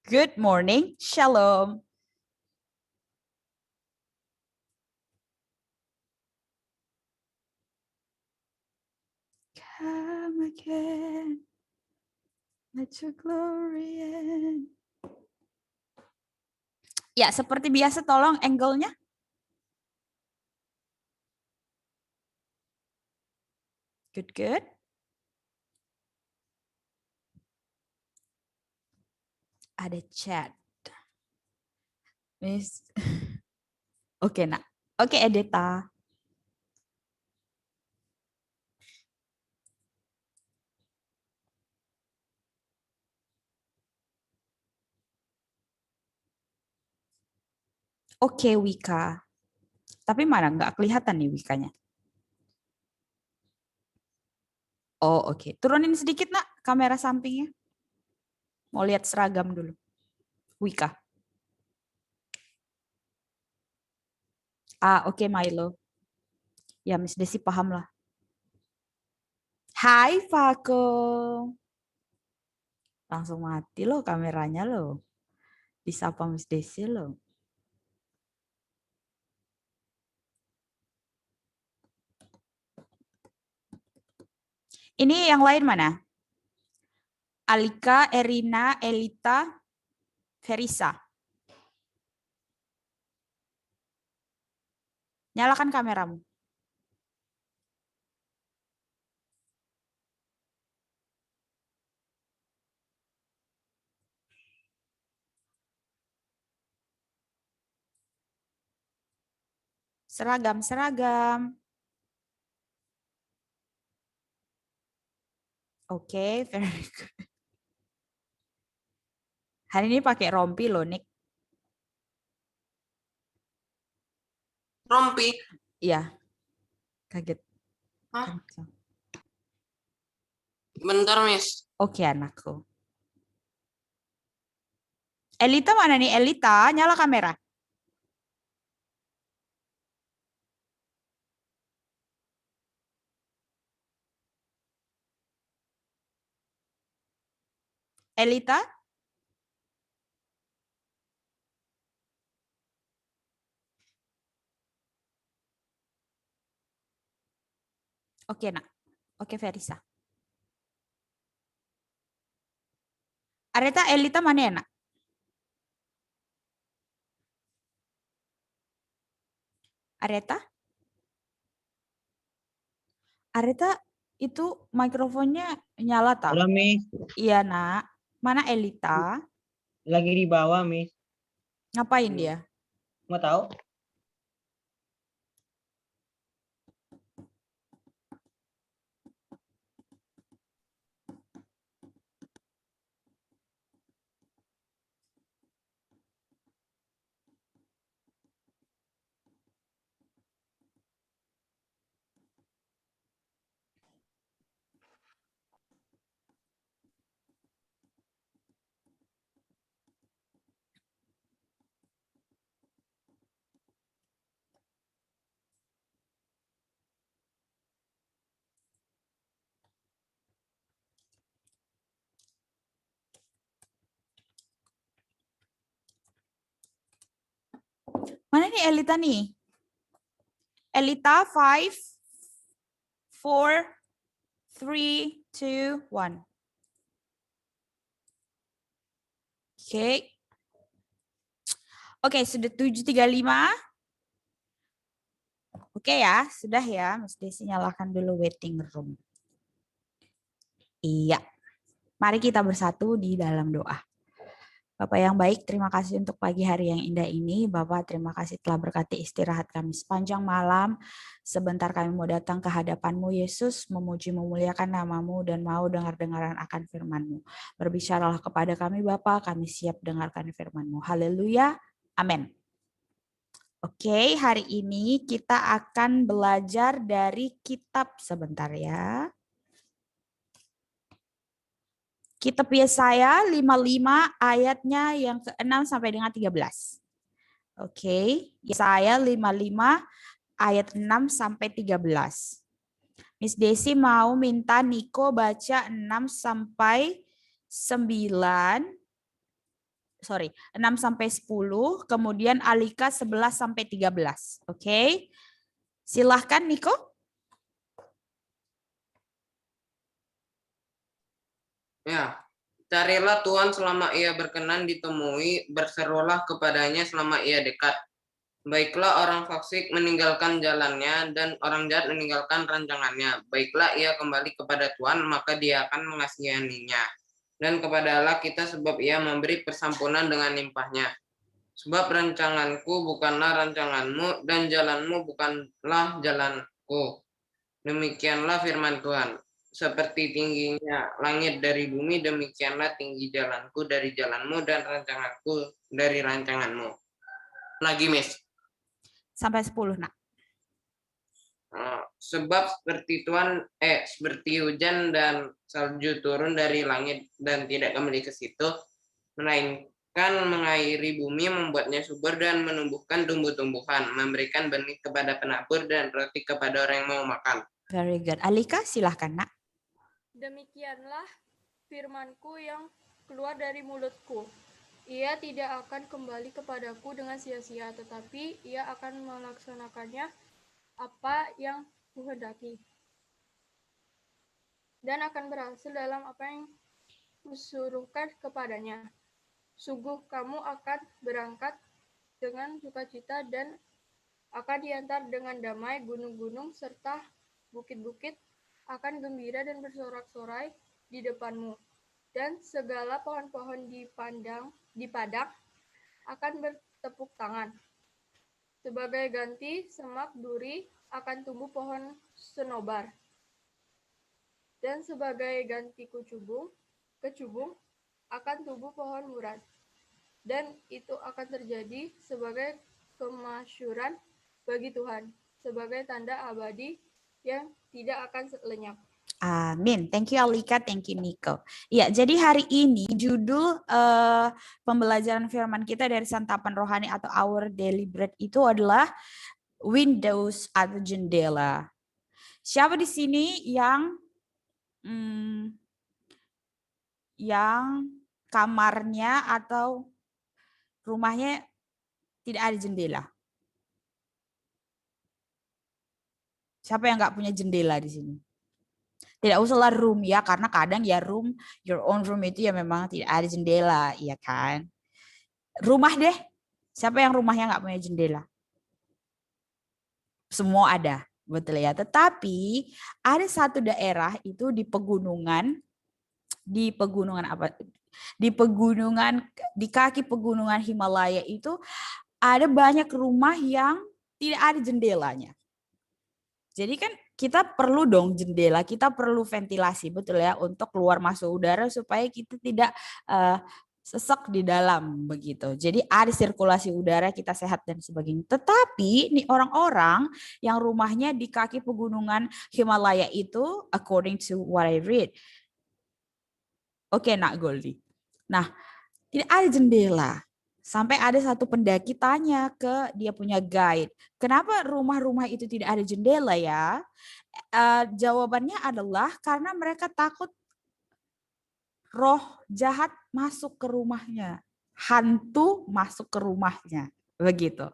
Good morning. Shalom. Come again. Let your glory in. Ya, seperti biasa tolong angle-nya. Good, good. Ada chat. Miss. Oke, nak. Oke, Edita. Oke, Wika. Tapi mana nggak kelihatan nih Wikanya. Oh, oke. Turunin sedikit, nak, kamera sampingnya. Mau lihat seragam dulu. Wika. Oke, Milo. Ya, Miss Desi paham lah. Hai, Fako. Langsung mati loh kameranya loh. Disapa Miss Desi loh. Ini yang lain mana? Alika, Erina, Elita, Verisa. Nyalakan kameramu. Seragam, seragam. Oke, very good. Hari ini pakai rompi loh, Nick. Rompi? Iya. Kaget. Hah? Bentar, Miss. Oke, anakku. Elita mana nih? Elita, nyala kamera. Elita? Oke, nak. Oke, Verisa. Areta, Elita mana ya, nak? Areta? Areta itu mikrofonnya nyala tak? Halo, Miss. Iya, nak. Mana Elita? Lagi di bawah, Miss. Ngapain dia? Mau tahu? Mana nih Elita nih? Elita 5, 4, 3, 2, 1. Oke. Oke, sudah 7.35. Oke ya, sudah ya. Mas Desi nyalakan dulu waiting room. Iya. Mari kita bersatu di dalam doa. Bapak yang baik, terima kasih untuk pagi hari yang indah ini. Bapak, terima kasih telah berkati istirahat kami sepanjang malam. Sebentar kami mau datang ke hadapan-Mu, Yesus, memuji memuliakan nama-Mu dan mau dengar-dengaran akan firman-Mu. Berbicaralah kepada kami, Bapak, kami siap dengarkan firman-Mu. Haleluya. Amin. Oke, hari ini kita akan belajar dari kitab sebentar ya. Kitab Yesaya 55 ayatnya yang ke-6 sampai dengan 13. Oke, Yesaya 55 ayat 6 sampai 13. Miss Desi mau minta Niko baca 6 sampai 9, 6 sampai 10, kemudian Alika 11 sampai 13. Oke. Silahkan Niko. Ya, carilah Tuhan selama ia berkenan ditemui, berserulah kepadanya selama ia dekat. Baiklah orang fasik meninggalkan jalannya dan orang jahat meninggalkan rancangannya. Baiklah ia kembali kepada Tuhan, maka dia akan mengasihaninya. Dan kepada Allah kita sebab ia memberi persampunan dengan limpahnya. Sebab rancanganku bukanlah rancanganmu dan jalanmu bukanlah jalanku. Demikianlah firman Tuhan. Seperti tingginya langit dari bumi, demikianlah tinggi jalanku dari jalanmu dan rancanganku dari rancanganmu. Lagi, Miss. Sampai 10, Nak. Sebab seperti hujan dan salju turun dari langit dan tidak kembali ke situ, melainkan mengairi bumi, membuatnya subur dan menumbuhkan tumbuh-tumbuhan, memberikan benih kepada penabur dan roti kepada orang yang mau makan. Very good. Alika, silahkan, Nak. Demikianlah firmanku yang keluar dari mulutku. Ia tidak akan kembali kepadaku dengan sia-sia, tetapi ia akan melaksanakannya apa yang kuhendaki. Dan akan berhasil dalam apa yang kusuruhkan kepadanya. Sungguh kamu akan berangkat dengan sukacita dan akan diantar dengan damai, gunung-gunung serta bukit-bukit akan gembira dan bersorak-sorai di depanmu, dan segala pohon-pohon di padang akan bertepuk tangan. Sebagai ganti semak duri akan tumbuh pohon senobar, dan sebagai ganti kecubung akan tumbuh pohon murad, dan itu akan terjadi sebagai kemasyuran bagi Tuhan, sebagai tanda abadi yang tidak akan lenyap. Amin. Thank you Alika, thank you Nico. Ya, jadi hari ini judul pembelajaran firman kita dari Santapan Rohani atau Our Daily Bread itu adalah windows atau jendela. Siapa di sini yang kamarnya atau rumahnya tidak ada jendela? Siapa yang nggak punya jendela di sini? Tidak usahlah room ya, karena kadang ya room, your own room itu ya memang tidak ada jendela, ya kan? Rumah deh, siapa yang rumahnya nggak punya jendela? Semua ada, betul ya. Tetapi ada satu daerah itu di pegunungan apa? Di kaki pegunungan Himalaya itu ada banyak rumah yang tidak ada jendelanya. Jadi kan kita perlu dong jendela, kita perlu ventilasi, betul ya, untuk keluar masuk udara supaya kita tidak sesek di dalam begitu. Jadi ada sirkulasi udara, kita sehat dan sebagainya. Tetapi nih orang-orang yang rumahnya di kaki pegunungan Himalaya itu, according to what I read, oke, Nak Goldie. Nah, tidak ada jendela. Sampai ada satu pendaki tanya ke dia punya guide, kenapa rumah-rumah itu tidak ada jendela ya? Jawabannya adalah karena mereka takut roh jahat masuk ke rumahnya, hantu masuk ke rumahnya, begitu.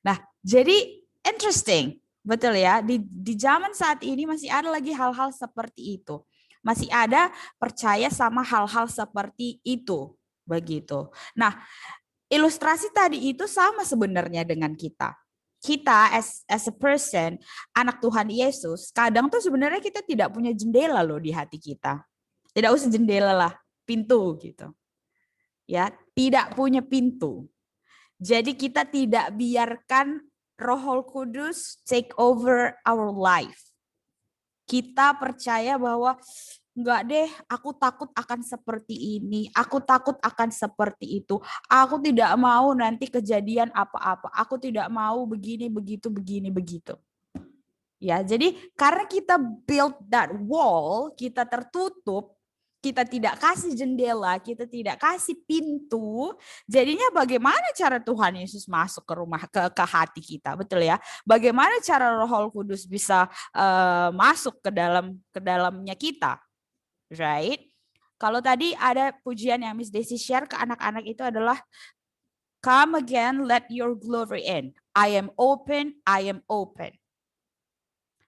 Nah, jadi interesting, betul ya? Di zaman saat ini masih ada lagi hal-hal seperti itu, masih ada percaya sama hal-hal seperti itu, begitu. Nah, ilustrasi tadi itu sama sebenarnya dengan kita. Kita as a person, anak Tuhan Yesus, kadang tuh sebenarnya kita tidak punya jendela loh di hati kita. Tidak usah jendela lah, pintu gitu. Ya, tidak punya pintu. Jadi kita tidak biarkan Roh Kudus take over our life. Kita percaya bahwa enggak deh, aku takut akan seperti ini, aku takut akan seperti itu, aku tidak mau nanti kejadian apa-apa, aku tidak mau begini, begitu. Ya, jadi karena kita build that wall, kita tertutup, kita tidak kasih jendela, kita tidak kasih pintu, jadinya bagaimana cara Tuhan Yesus masuk ke rumah, ke hati kita, betul ya? Bagaimana cara Roh Kudus bisa masuk ke dalamnya kita? Right? Kalau tadi ada pujian yang Miss Desi share ke anak-anak itu adalah come again, let your glory in. I am open, I am open.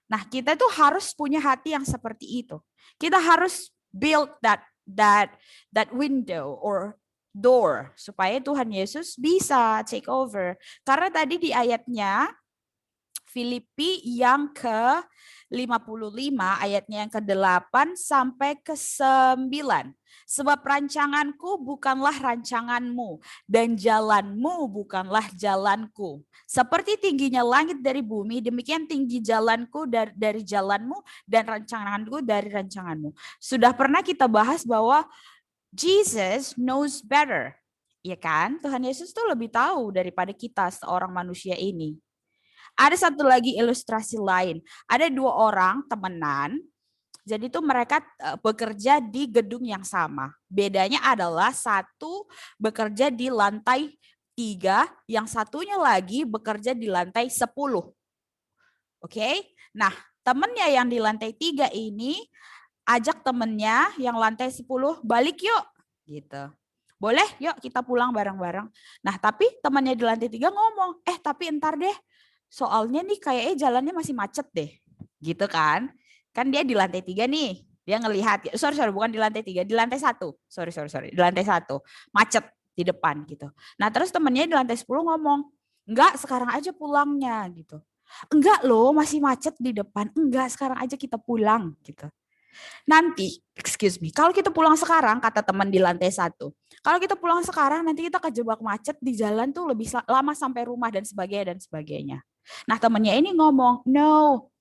Nah, kita tuh harus punya hati yang seperti itu. Kita harus build that window or door supaya Tuhan Yesus bisa take over. Karena tadi di ayatnya Filipi yang ke-55 ayatnya yang ke-8 sampai ke-9. Sebab rancanganku bukanlah rancanganmu dan jalanmu bukanlah jalanku. Seperti tingginya langit dari bumi, demikian tinggi jalanku dari jalanmu dan rancanganku dari rancanganmu. Sudah pernah kita bahas bahwa Jesus knows better. Ya kan? Tuhan Yesus tuh lebih tahu daripada kita seorang manusia ini. Ada satu lagi ilustrasi lain. Ada 2 orang temenan. Jadi itu mereka bekerja di gedung yang sama. Bedanya adalah satu bekerja di lantai 3, yang satunya lagi bekerja di lantai 10. Oke? Nah, temennya yang di lantai 3 ini ajak temennya yang lantai 10 balik yuk. Gitu. Boleh yuk kita pulang bareng-bareng. Nah, tapi temannya di lantai 3 ngomong, tapi entar deh. Soalnya nih kayaknya jalannya masih macet deh. Gitu kan. Kan dia di lantai 3 nih. Dia ngelihat, sorry bukan di lantai 3, di lantai 1. Sorry. Di lantai 1. Macet di depan gitu. Nah terus temennya di lantai 10 ngomong, enggak sekarang aja pulangnya gitu. Enggak loh masih macet di depan. Enggak sekarang aja kita pulang gitu. Nanti, kalau kita pulang sekarang, kata teman di lantai 1, kalau kita pulang sekarang nanti kita kejebak macet di jalan tuh lebih lama sampai rumah dan sebagainya. Nah temennya ini ngomong, no,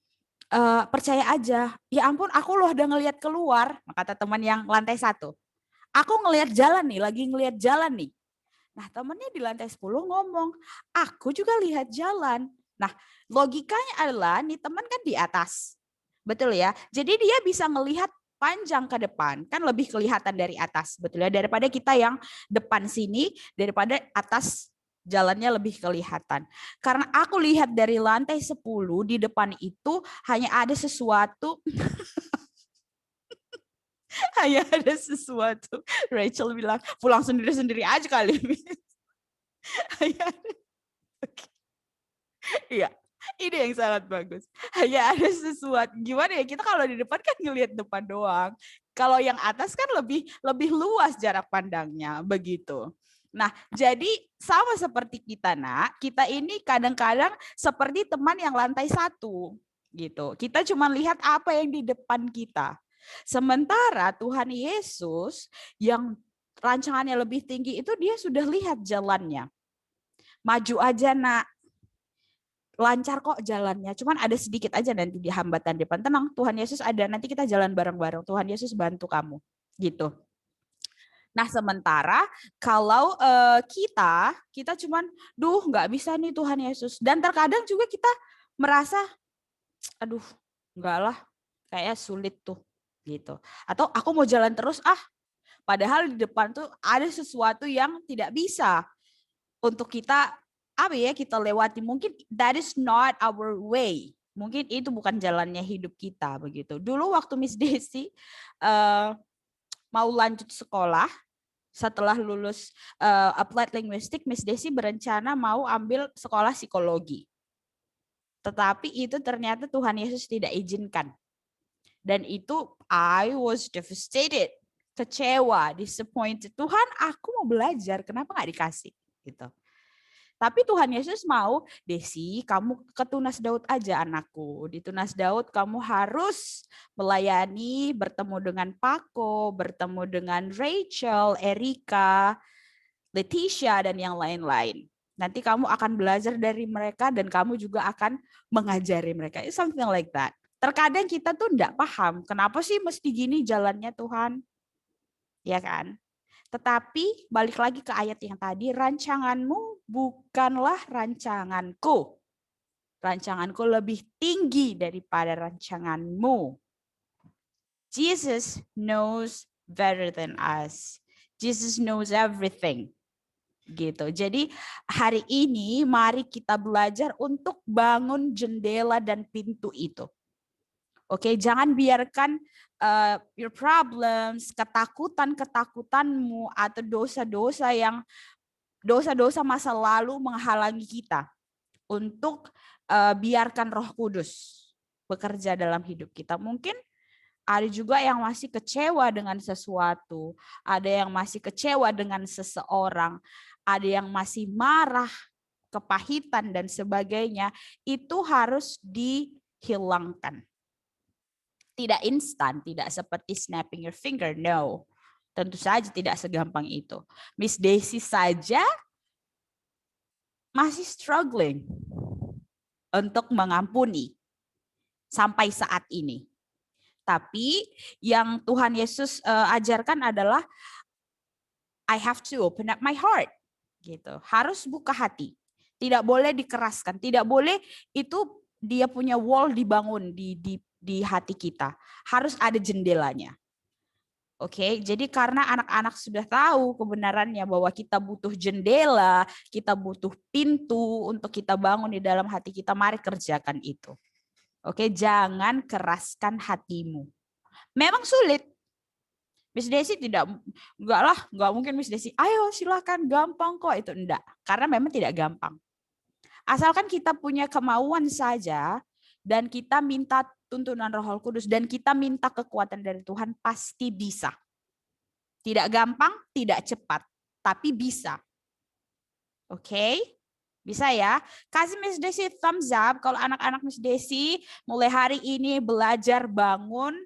percaya aja. Ya ampun, aku loh udah ngelihat keluar, kata teman yang lantai 1. Aku ngelihat jalan nih, lagi ngelihat jalan nih. Nah temennya di lantai 10 ngomong, aku juga lihat jalan. Nah logikanya adalah nih teman kan di atas. Betul ya. Jadi dia bisa melihat panjang ke depan, kan lebih kelihatan dari atas, betul ya, daripada kita yang depan sini, daripada atas jalannya lebih kelihatan. Karena aku lihat dari lantai 10 di depan itu hanya ada sesuatu hanya ada sesuatu. Rachel bilang, pulang sendiri-sendiri aja kali. Iya. Ini yang sangat bagus. Hanya ada sesuatu. Gimana ya? Kita kalau di depan kan ngelihat depan doang. Kalau yang atas kan lebih luas jarak pandangnya, begitu. Nah, jadi sama seperti kita, Nak. Kita ini kadang-kadang seperti teman yang lantai 1, gitu. Kita cuma lihat apa yang di depan kita. Sementara Tuhan Yesus yang rancangannya lebih tinggi itu dia sudah lihat jalannya. Maju aja, Nak. Lancar kok jalannya, cuman ada sedikit aja nanti di hambatan depan. Tenang, Tuhan Yesus ada, nanti kita jalan bareng-bareng. Tuhan Yesus bantu kamu, gitu. Nah sementara kalau kita cuman, nggak bisa nih Tuhan Yesus. Dan terkadang juga kita merasa, aduh enggak lah, kayak sulit tuh, gitu. Atau aku mau jalan terus padahal di depan tuh ada sesuatu yang tidak bisa untuk kita kita lewati. Mungkin that is not our way. Mungkin itu bukan jalannya hidup kita begitu. Dulu waktu Miss Desi mau lanjut sekolah, setelah lulus applied linguistic, Miss Desi berencana mau ambil sekolah psikologi. Tetapi itu ternyata Tuhan Yesus tidak izinkan. Dan itu I was devastated, kecewa, disappointed. Tuhan, aku mau belajar, kenapa nggak dikasih? Gitu. Tapi Tuhan Yesus mau, Desi, kamu ke Tunas Daud aja anakku. Di Tunas Daud kamu harus melayani, bertemu dengan Paco, bertemu dengan Rachel, Erika, Leticia, dan yang lain-lain. Nanti kamu akan belajar dari mereka dan kamu juga akan mengajari mereka. It's something like that. Terkadang kita tuh enggak paham, kenapa sih mesti gini jalannya Tuhan? Ya kan? Tetapi balik lagi ke ayat yang tadi, rancanganmu bukanlah rancanganku. Rancanganku lebih tinggi daripada rancanganmu. Jesus knows better than us. Jesus knows everything. Gitu. Jadi hari ini mari kita belajar untuk bangun jendela dan pintu itu. Oke, jangan biarkan your problems, ketakutanmu atau dosa-dosa masa lalu menghalangi kita untuk biarkan Roh Kudus bekerja dalam hidup kita. Mungkin ada juga yang masih kecewa dengan sesuatu, ada yang masih kecewa dengan seseorang, ada yang masih marah, kepahitan dan sebagainya. Itu harus dihilangkan. Tidak instan, tidak seperti snapping your finger, no. Tentu saja tidak segampang itu. Miss Daisy saja masih struggling untuk mengampuni sampai saat ini. Tapi yang Tuhan Yesus ajarkan adalah I have to open up my heart. Gitu. Harus buka hati. Tidak boleh dikeraskan, tidak boleh itu dia punya wall dibangun di hati kita. Harus ada jendelanya. Oke, jadi karena anak-anak sudah tahu kebenarannya bahwa kita butuh jendela, kita butuh pintu untuk kita bangun di dalam hati kita, mari kerjakan itu. Oke, jangan keraskan hatimu. Memang sulit. Miss Desi enggak mungkin Miss Desi, ayo silakan, gampang kok, itu enggak. Karena memang tidak gampang. Asalkan kita punya kemauan saja, dan kita minta tuntunan Roh Kudus, dan kita minta kekuatan dari Tuhan, pasti bisa. Tidak gampang, tidak cepat, tapi bisa. Oke? Bisa ya? Kasih Miss Desi thumbs up kalau anak-anak Miss Desi mulai hari ini belajar bangun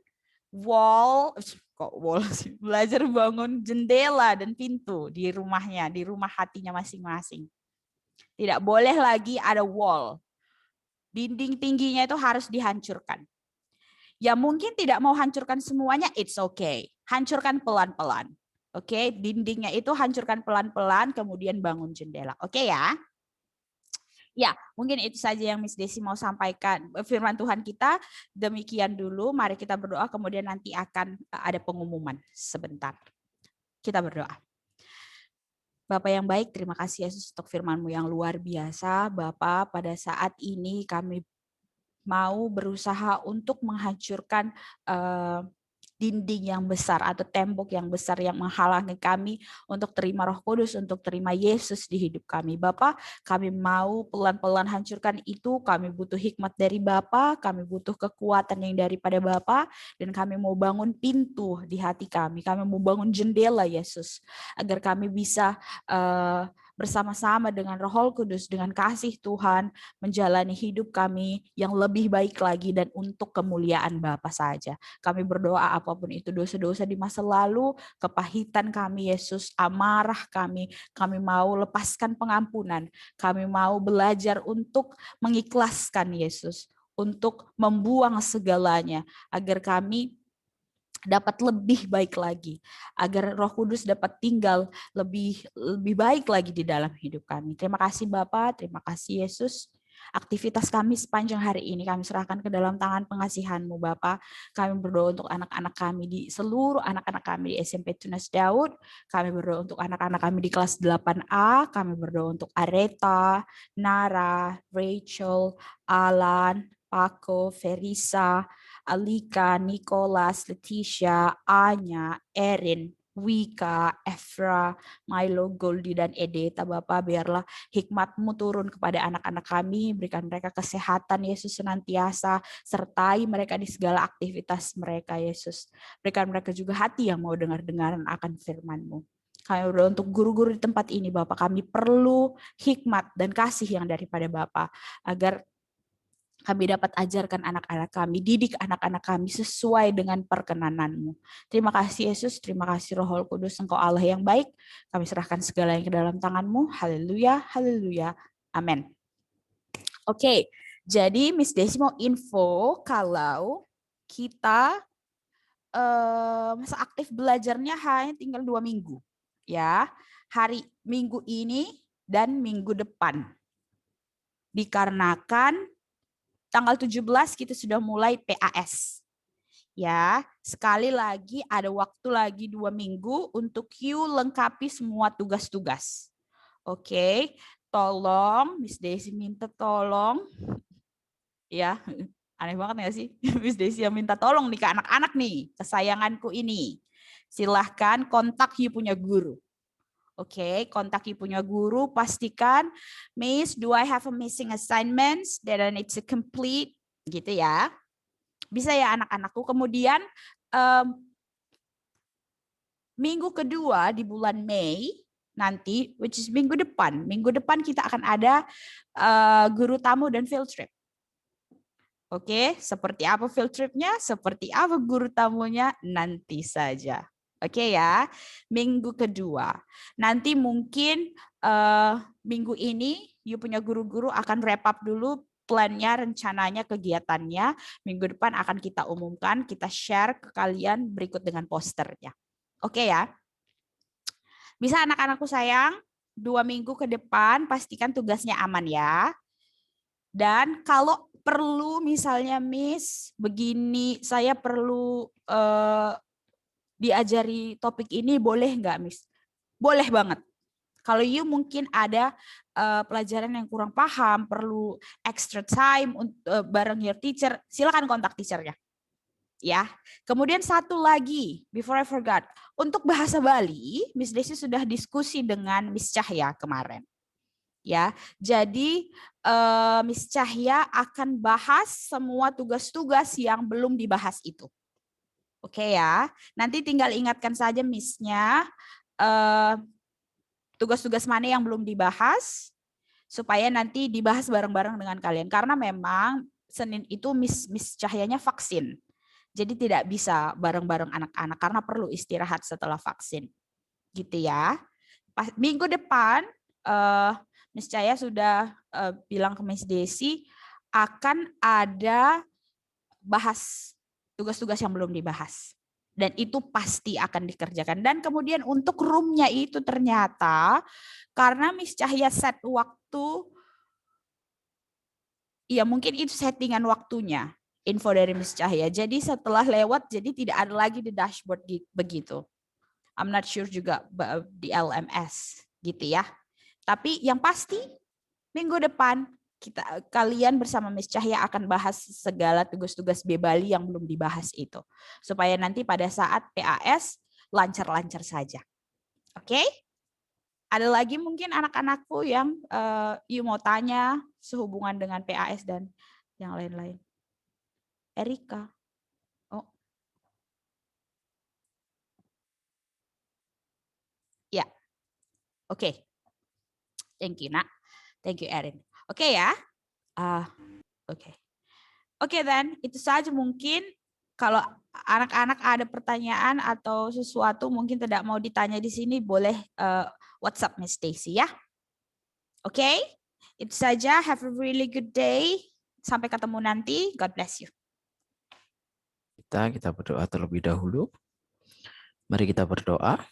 belajar bangun jendela dan pintu di rumahnya, di rumah hatinya masing-masing. Tidak boleh lagi ada wall. Dinding tingginya itu harus dihancurkan. Ya mungkin tidak mau hancurkan semuanya, it's okay. Hancurkan pelan-pelan. Oke, dindingnya itu hancurkan pelan-pelan, kemudian bangun jendela. Oke ya? Ya, mungkin itu saja yang Miss Desi mau sampaikan. Firman Tuhan kita demikian dulu. Mari kita berdoa, kemudian nanti akan ada pengumuman sebentar. Kita berdoa. Bapak yang baik, terima kasih Yesus untuk firman-Mu yang luar biasa. Bapak, pada saat ini kami mau berusaha untuk menghancurkan dinding yang besar atau tembok yang besar yang menghalangi kami untuk terima Roh Kudus, untuk terima Yesus di hidup kami. Bapak, kami mau pelan-pelan hancurkan itu. Kami butuh hikmat dari Bapak, kami butuh kekuatan yang daripada Bapak, dan kami mau bangun pintu di hati kami. Kami mau bangun jendela Yesus, agar kami bisa bersama-sama dengan Roh Kudus, dengan kasih Tuhan, menjalani hidup kami yang lebih baik lagi dan untuk kemuliaan Bapa saja. Kami berdoa apapun itu dosa-dosa di masa lalu, kepahitan kami Yesus, amarah kami mau lepaskan pengampunan. Kami mau belajar untuk mengikhlaskan Yesus, untuk membuang segalanya, agar kami dapat lebih baik lagi, agar Roh Kudus dapat tinggal lebih baik lagi di dalam hidup kami. Terima kasih Bapak, terima kasih Yesus. Aktivitas kami sepanjang hari ini kami serahkan ke dalam tangan pengasihan-Mu Bapak. Kami berdoa untuk anak-anak kami, di seluruh anak-anak kami di SMP Tunas Daud. Kami berdoa untuk anak-anak kami di kelas 8A. Kami berdoa untuk Areta, Nara, Rachel, Alan, Paco, Ferisa, Alika, Nicholas, Leticia, Anya, Erin, Wika, Efra, Milo, Goldie, dan Edeta. Bapak, biarlah hikmat-Mu turun kepada anak-anak kami, berikan mereka kesehatan, Yesus, senantiasa, sertai mereka di segala aktivitas mereka, Yesus. Berikan mereka juga hati yang mau dengar-dengaran akan firman-Mu. Kami berdoa untuk guru-guru di tempat ini, Bapak. Kami perlu hikmat dan kasih yang daripada Bapak, agar kami dapat ajarkan anak-anak kami, didik anak-anak kami sesuai dengan perkenan-Mu. Terima kasih Yesus, terima kasih Roh Kudus, Engkau Allah yang baik. Kami serahkan segalanya ke dalam tangan-Mu. Haleluya, haleluya, amin. Oke, jadi Miss Desi mau info kalau kita masa aktif belajarnya hanya tinggal 2 minggu. Ya, hari Minggu ini dan minggu depan. Dikarenakan tanggal 17 kita sudah mulai PAS. Ya, sekali lagi ada waktu lagi 2 minggu untuk you lengkapi semua tugas-tugas. Oke, tolong Miss Desi minta tolong ya. Aneh banget nggak sih? Miss Desi yang minta tolong nih ke anak-anak nih, kesayanganku ini. Silahkan kontak you punya guru. Oke, kontak you punya guru, pastikan, Miss, do I have a missing assignments that I need to complete? Gitu ya. Bisa ya anak-anakku. Kemudian minggu kedua di bulan Mei nanti, which is minggu depan. Minggu depan kita akan ada guru tamu dan field trip. Oke, seperti apa field tripnya, seperti apa guru tamunya, nanti saja. Oke ya, minggu kedua. Nanti mungkin minggu ini, you punya guru-guru akan wrap up dulu plannya, rencananya, kegiatannya. Minggu depan akan kita umumkan, kita share ke kalian berikut dengan posternya. Oke ya. Bisa anak-anakku sayang, 2 minggu ke depan pastikan tugasnya aman ya. Dan kalau perlu misalnya Miss, begini saya perlu diajari topik ini, boleh nggak Miss? Boleh banget. Kalau you mungkin ada pelajaran yang kurang paham, perlu extra time bareng your teacher, silakan kontak teachernya. Ya. Kemudian satu lagi, before I forgot, untuk bahasa Bali, Miss Desi sudah diskusi dengan Miss Cahya kemarin. Ya, jadi Miss Cahya akan bahas semua tugas-tugas yang belum dibahas itu. Oke ya, nanti tinggal ingatkan saja Miss-nya tugas-tugas mana yang belum dibahas supaya nanti dibahas bareng-bareng dengan kalian. Karena memang Senin itu Miss Cahyanya vaksin, jadi tidak bisa bareng-bareng anak-anak karena perlu istirahat setelah vaksin, gitu ya. Minggu depan Miss Cahya sudah bilang ke Miss Desi akan ada bahas tugas-tugas yang belum dibahas. Dan itu pasti akan dikerjakan. Dan kemudian untuk roomnya itu ternyata karena Miss Cahya set waktu, ya mungkin itu settingan waktunya, info dari Miss Cahya. Jadi setelah lewat, jadi tidak ada lagi di dashboard begitu. I'm not sure juga di LMS gitu ya. Tapi yang pasti minggu depan kalian bersama Miss Cahya akan bahas segala tugas-tugas B-Bali yang belum dibahas itu. Supaya nanti pada saat PAS lancar-lancar saja. Oke? Ada lagi mungkin anak-anakku yang you mau tanya sehubungan dengan PAS dan yang lain-lain. Erika. Oh. Ya. Oke. Thank you, Nak. Thank you, Erin. Oke ya. Oke. Oke, dan itu saja mungkin. Kalau anak-anak ada pertanyaan atau sesuatu mungkin tidak mau ditanya di sini, boleh WhatsApp Miss Stacy ya. Oke, itu saja. Have a really good day. Sampai ketemu nanti. God bless you. Kita berdoa terlebih dahulu. Mari kita berdoa.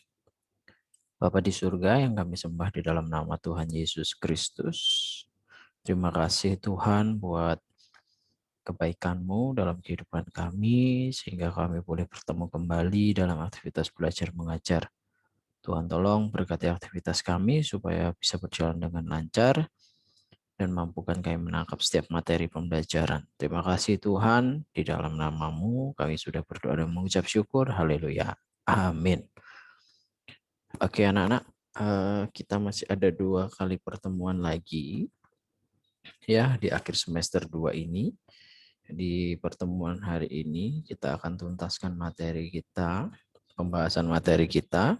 Bapa di surga yang kami sembah di dalam nama Tuhan Yesus Kristus. Terima kasih Tuhan buat kebaikan-Mu dalam kehidupan kami, sehingga kami boleh bertemu kembali dalam aktivitas belajar mengajar. Tuhan tolong berkati aktivitas kami supaya bisa berjalan dengan lancar dan mampukan kami menangkap setiap materi pembelajaran. Terima kasih Tuhan, di dalam nama-Mu kami sudah berdoa dan mengucap syukur. Haleluya. Amin. Oke anak-anak, kita masih ada 2 kali pertemuan lagi ya di akhir semester 2 ini. Di pertemuan hari ini kita akan tuntaskan materi kita, pembahasan materi kita.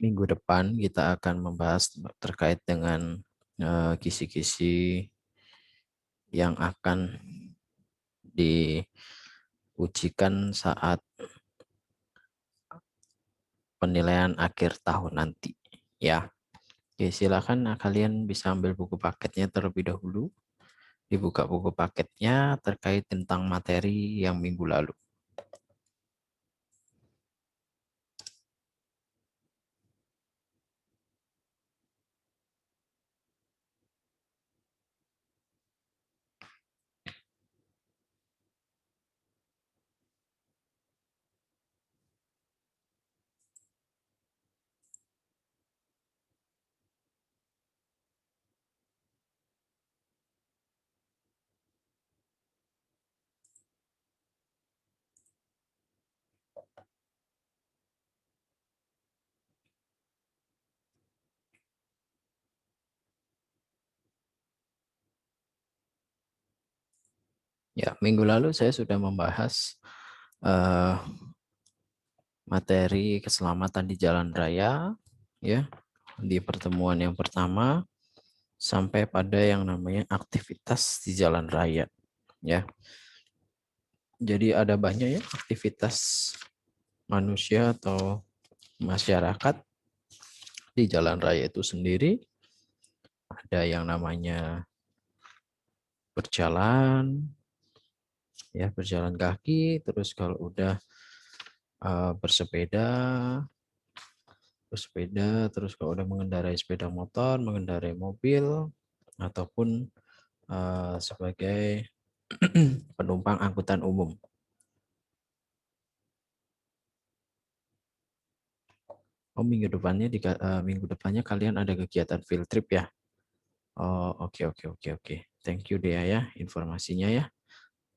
Minggu depan kita akan membahas terkait dengan kisi-kisi yang akan diujikan saat penilaian akhir tahun nanti ya. Oke, silakan kalian bisa ambil buku paketnya terlebih dahulu. Dibuka buku paketnya terkait tentang materi yang minggu lalu. Ya, minggu lalu saya sudah membahas materi keselamatan di jalan raya, ya, di pertemuan yang pertama sampai pada yang namanya aktivitas di jalan raya, ya. Jadi ada banyak ya aktivitas manusia atau masyarakat di jalan raya itu sendiri. Ada yang namanya berjalan, ya, berjalan kaki, terus kalau udah bersepeda, terus kalau udah mengendarai sepeda motor, mengendarai mobil, ataupun sebagai penumpang angkutan umum. Oh, minggu depannya kalian ada kegiatan field trip ya? Oh, oke. Thank you Dea ya informasinya ya.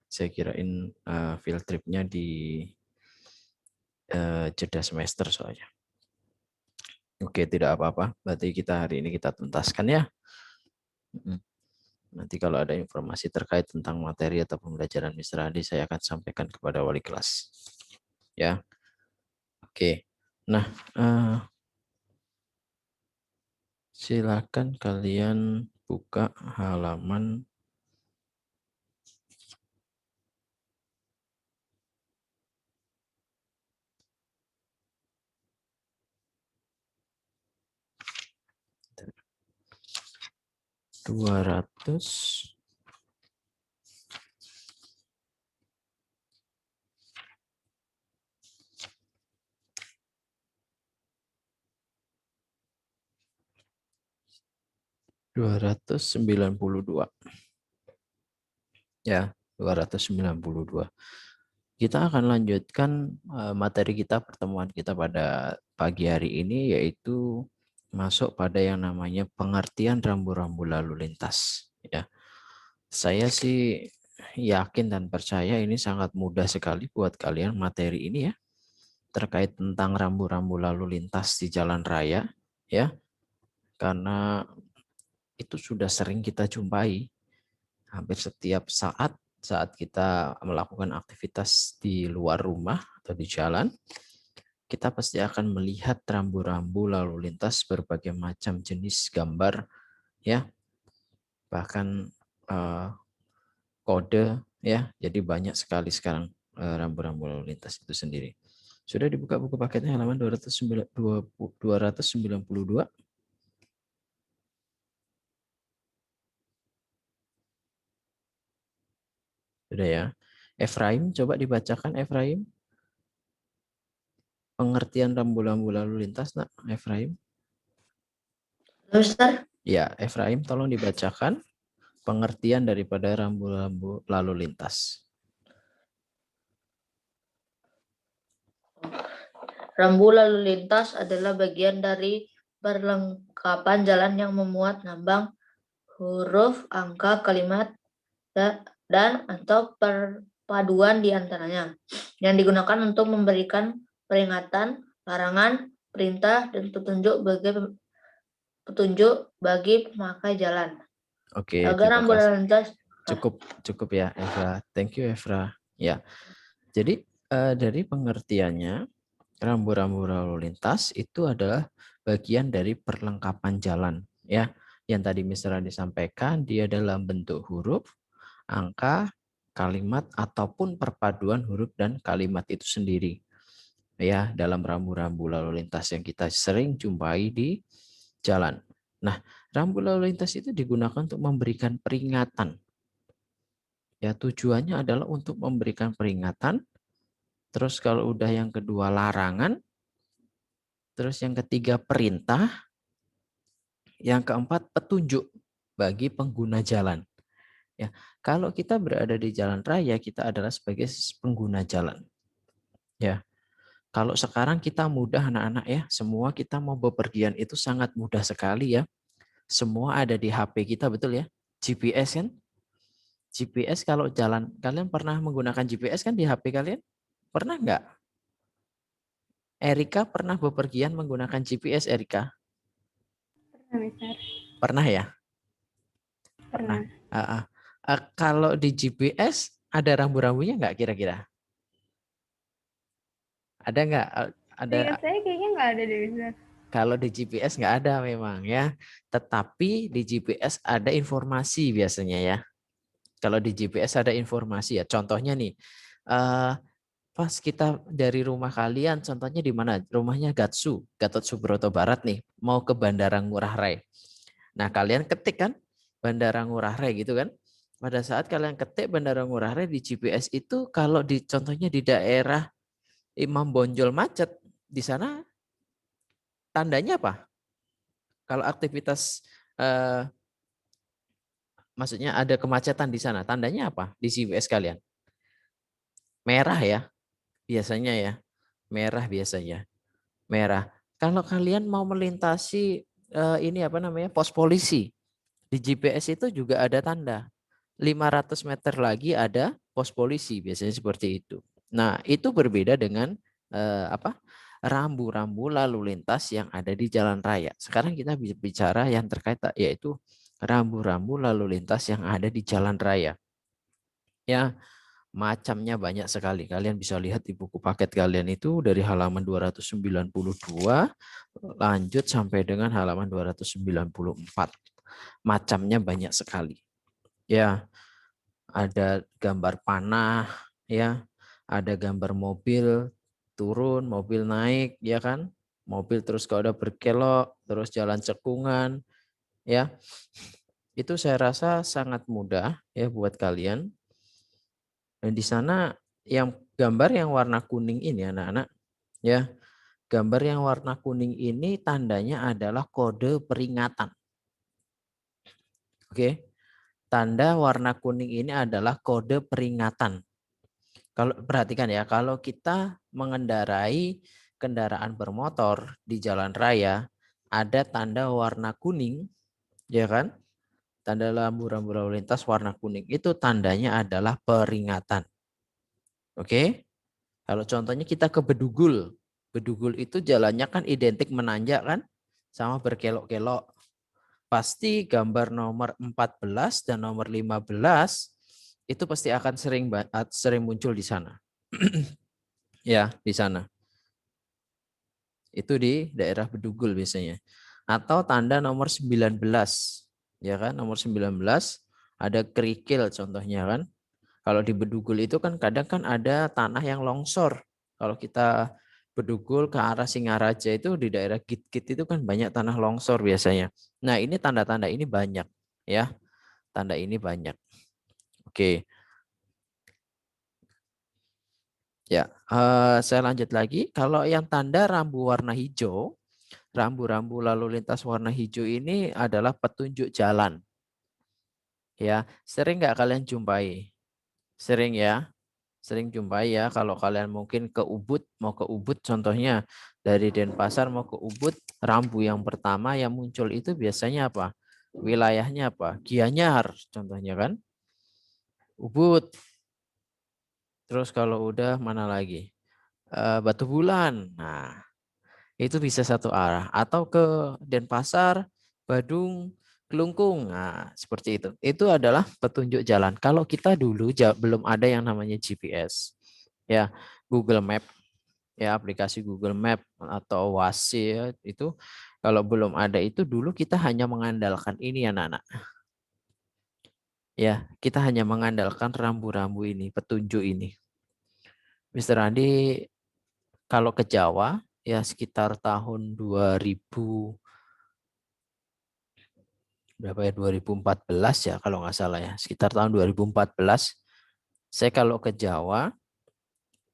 Saya kirain field tripnya di jeda semester soalnya. Oke, tidak apa-apa. Berarti kita hari ini kita tuntaskan ya. Nanti kalau ada informasi terkait tentang materi atau pembelajaran Mr. Adi, saya akan sampaikan kepada wali kelas. Ya, oke. Nah, silakan kalian buka halaman 200 292. Ya, 292. Kita akan lanjutkan materi kita, pertemuan kita pada pagi hari ini, yaitu masuk pada yang namanya pengertian rambu-rambu lalu lintas. Ya, saya sih yakin dan percaya ini sangat mudah sekali buat kalian materi ini ya, terkait tentang rambu-rambu lalu lintas di jalan raya, ya, karena itu sudah sering kita jumpai hampir setiap saat kita melakukan aktivitas di luar rumah atau di jalan. Kita pasti akan melihat rambu-rambu lalu lintas berbagai macam jenis gambar, ya, bahkan kode, ya. Jadi banyak sekali sekarang rambu-rambu lalu lintas itu sendiri. Sudah dibuka buku paketnya halaman 292. Sudah ya. Efraim, coba dibacakan Efraim. Pengertian rambu-rambu lalu lintas, nak, Efraim. Ustaz, Ya, Efraim, tolong dibacakan pengertian daripada rambu-rambu lalu lintas. rambu lalu lintas adalah bagian dari perlengkapan jalan yang memuat lambang, huruf, angka, kalimat, dan atau perpaduan di antaranya, yang digunakan untuk memberikan peringatan, larangan, perintah, dan petunjuk bagi pemakai jalan. Oke, Agar terima rambu kasih. lalu lintas Cukup ya, Evra. Thank you, Evra. Ya, jadi dari pengertiannya, rambu-rambu lalu lintas itu adalah bagian dari perlengkapan jalan, ya. Yang tadi Mr. Adi sampaikan, dia dalam bentuk huruf, angka, kalimat, ataupun perpaduan huruf dan kalimat itu sendiri, ya, dalam rambu-rambu lalu lintas yang kita sering jumpai di jalan. Nah, rambu lalu lintas itu digunakan untuk memberikan peringatan. Ya, tujuannya adalah untuk memberikan peringatan. Terus kalau udah yang kedua larangan, terus yang ketiga perintah, yang keempat petunjuk bagi pengguna jalan. Ya, kalau kita berada di jalan raya, kita adalah sebagai pengguna jalan. Ya, kalau sekarang kita mudah anak-anak ya, semua kita mau bepergian itu sangat mudah sekali ya. Semua ada di HP kita, betul ya? GPS kan? GPS kalau jalan, kalian pernah menggunakan GPS kan di HP kalian? Pernah nggak? Erika pernah bepergian menggunakan GPS, Erika? Pernah ya? Pernah. Kalau di GPS, Ada rambu-rambunya nggak kira-kira? Ada nggak? Ada. Saya kayaknya nggak ada deh, Ustaz. Kalau di GPS nggak ada memang ya. Tetapi di GPS ada informasi biasanya ya. Kalau di GPS ada informasi ya. Contohnya nih, pas kita dari rumah kalian, contohnya di mana? Rumahnya Gatot Subroto Barat nih, mau ke Bandara Ngurah Rai. Nah, kalian ketik kan Bandara Ngurah Rai gitu kan. Pada saat kalian ketik Bandara Ngurah Rai di GPS itu, kalau di contohnya di daerah Imam Bonjol macet, di sana tandanya apa? Kalau aktivitas maksudnya ada kemacetan di sana, tandanya apa di GPS kalian? Merah ya, biasanya ya. Merah biasanya. Merah. Kalau kalian mau melintasi ini apa namanya? Pos polisi. Di GPS itu juga ada tanda. 500 meter lagi ada pos polisi, biasanya seperti itu. Nah, itu berbeda dengan apa? Rambu-rambu lalu lintas yang ada di jalan raya. Sekarang kita bicara yang terkait yaitu rambu-rambu lalu lintas yang ada di jalan raya. Ya, macamnya banyak sekali. Kalian bisa lihat di buku paket kalian itu dari halaman 292 lanjut sampai dengan halaman 294. Macamnya banyak sekali. Ya, ada gambar panah, ya, ada gambar mobil turun, mobil naik, ya kan? Mobil terus kalau udah berkelok, terus jalan cekungan, ya. Itu saya rasa sangat mudah ya buat kalian. Dan di sana yang gambar yang warna kuning ini anak-anak, ya. Gambar yang warna kuning ini tandanya adalah kode peringatan. Oke. Tanda warna kuning ini adalah kode peringatan. Kalau perhatikan ya, kalau kita mengendarai kendaraan bermotor di jalan raya, ada tanda warna kuning, ya kan? Tanda rambu-rambu lalu lintas warna kuning itu tandanya adalah peringatan. Oke? Kalau contohnya kita ke Bedugul. Bedugul itu jalannya kan identik menanjak kan? Sama berkelok-kelok. Pasti gambar nomor 14 dan nomor 15 itu pasti akan sering muncul di sana. Ya, di sana. Itu di daerah Bedugul biasanya. Atau tanda nomor 19. Ya kan, nomor 19 ada kerikil contohnya kan. Kalau di Bedugul itu kan kadang kan ada tanah yang longsor. Kalau kita Bedugul ke arah Singaraja itu di daerah Git-Git itu kan banyak tanah longsor biasanya. Nah, ini tanda-tanda ini banyak ya. Tanda ini banyak. Oke. Ya, saya lanjut lagi. Kalau yang tanda rambu warna hijau, rambu-rambu lalu lintas warna hijau ini adalah petunjuk jalan. Ya, sering nggak kalian jumpai? Sering ya, sering jumpai ya. Kalau kalian mungkin ke Ubud, mau ke Ubud contohnya dari Denpasar mau ke Ubud, rambu yang pertama yang muncul itu biasanya apa? Wilayahnya apa? Gianyar contohnya kan? Ubud. Terus kalau udah mana lagi? Batu Bulan. Nah, itu bisa satu arah. Atau ke Denpasar, Badung, Kelungkung. Nah, seperti itu. Itu adalah petunjuk jalan. Kalau kita dulu belum ada yang namanya GPS. Ya, Google Map, ya aplikasi Google Map atau Waze ya, itu kalau belum ada itu dulu kita hanya mengandalkan ini anak-anak. Ya, kita hanya mengandalkan rambu-rambu ini, petunjuk ini. Mr. Andi kalau ke Jawa ya sekitar tahun 2000 berapa ya 2014 ya kalau nggak salah ya sekitar tahun 2014 saya kalau ke Jawa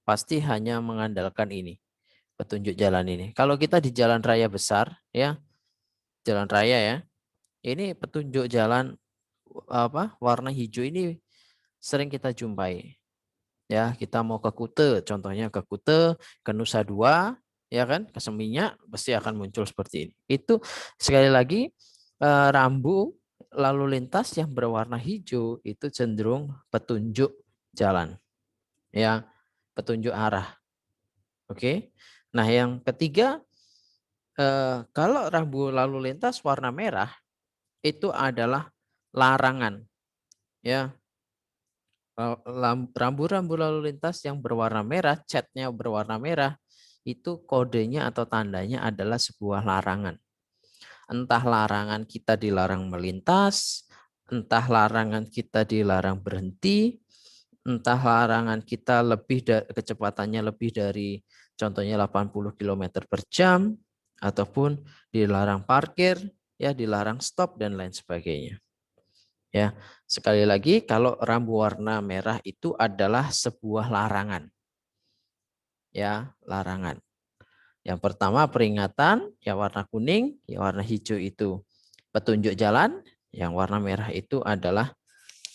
pasti hanya mengandalkan ini petunjuk jalan ini. Kalau kita di jalan raya besar ya jalan raya ya ini petunjuk jalan apa warna hijau ini sering kita jumpai ya. Kita mau ke Kute contohnya ke Kute ke Nusa Dua ya kan ke Seminyak pasti akan muncul seperti ini. Itu sekali lagi rambu lalu lintas yang berwarna hijau itu cenderung petunjuk jalan ya, petunjuk arah. Oke. Nah, yang ketiga kalau rambu lalu lintas warna merah itu adalah larangan ya. rambu-rambu lalu lintas yang berwarna merah, catnya berwarna merah, itu kodenya atau tandanya adalah sebuah larangan. Entah larangan kita dilarang melintas, entah larangan kita dilarang berhenti, entah larangan kita kecepatannya lebih dari contohnya 80 km per jam, ataupun dilarang parkir, ya dilarang stop dan lain sebagainya. Ya, sekali lagi kalau rambu warna merah itu adalah sebuah larangan. Ya, larangan. Yang pertama peringatan, yang warna kuning, yang warna hijau itu petunjuk jalan, yang warna merah itu adalah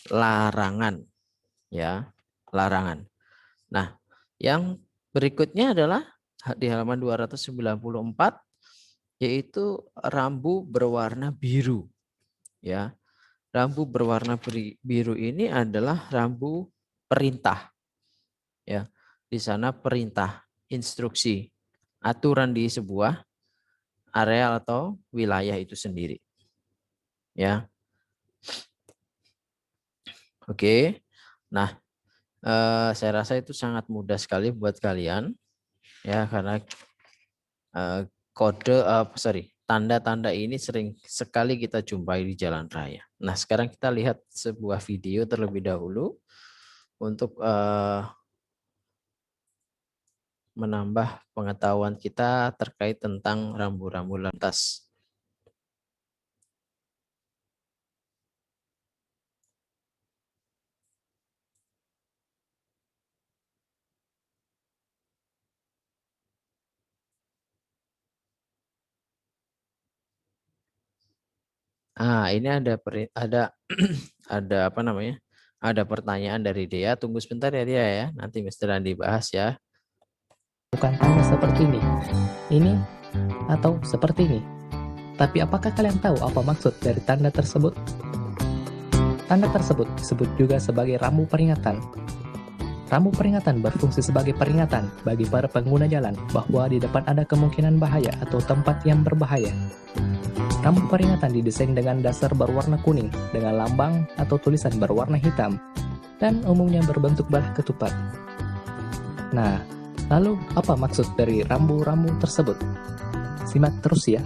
larangan. Ya, larangan. Nah, yang berikutnya adalah di halaman 294 yaitu rambu berwarna biru. Ya. Rambu berwarna biru ini adalah rambu perintah. Ya. Di sana perintah, instruksi, aturan di sebuah area atau wilayah itu sendiri. Ya. Oke. Nah, saya rasa itu sangat mudah sekali buat kalian. Ya, karena tanda-tanda ini sering sekali kita jumpai di jalan raya. Nah, sekarang kita lihat sebuah video terlebih dahulu untuk menambah pengetahuan kita terkait tentang rambu-rambu lalu lintas. Ini ada apa namanya? Ada pertanyaan dari Dea. Tunggu sebentar ya Dea ya. Nanti Mister Andi bahas ya. Bukan tanda seperti ini atau seperti ini. Tapi apakah kalian tahu apa maksud dari tanda tersebut? Tanda tersebut disebut juga sebagai rambu peringatan. Rambu peringatan berfungsi sebagai peringatan bagi para pengguna jalan bahwa di depan ada kemungkinan bahaya atau tempat yang berbahaya. Rambu peringatan didesain dengan dasar berwarna kuning dengan lambang atau tulisan berwarna hitam dan umumnya berbentuk belah ketupat. Nah, lalu apa maksud dari rambu-rambu tersebut? Simak terus ya.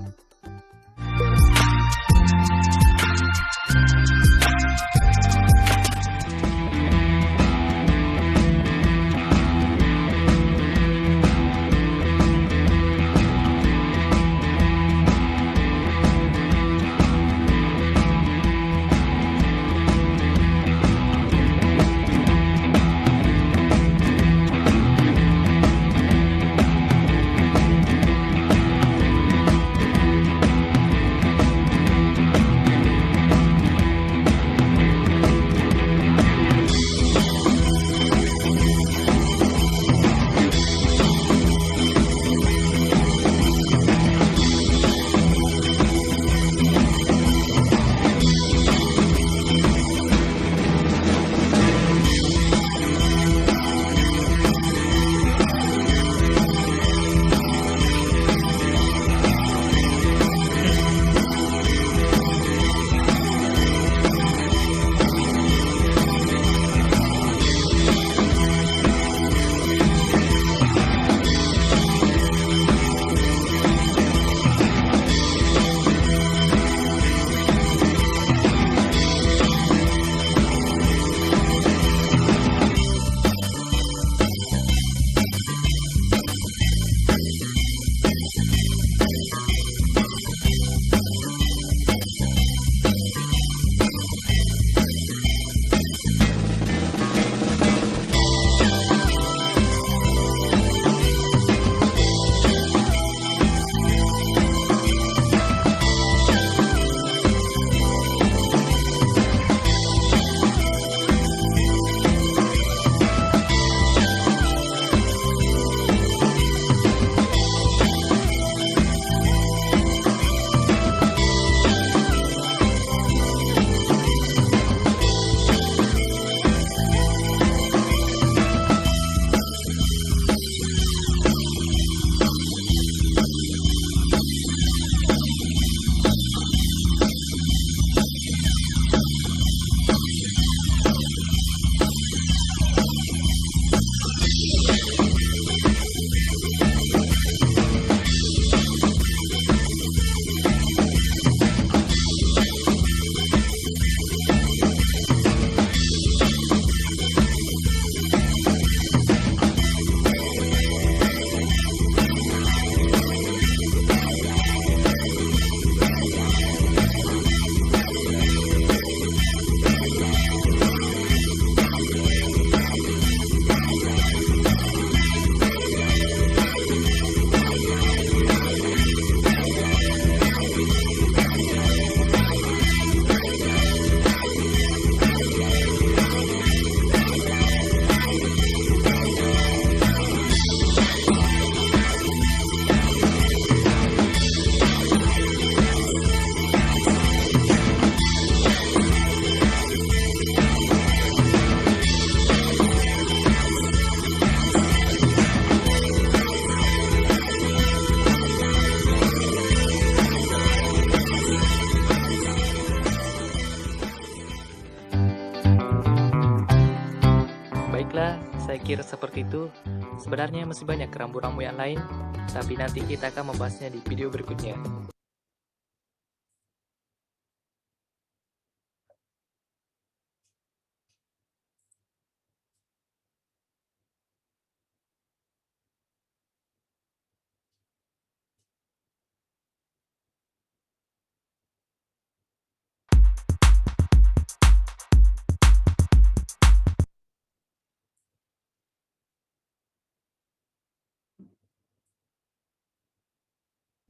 berpikir seperti itu, sebenarnya masih banyak rambu-rambu yang lain, tapi nanti kita akan membahasnya di video berikutnya.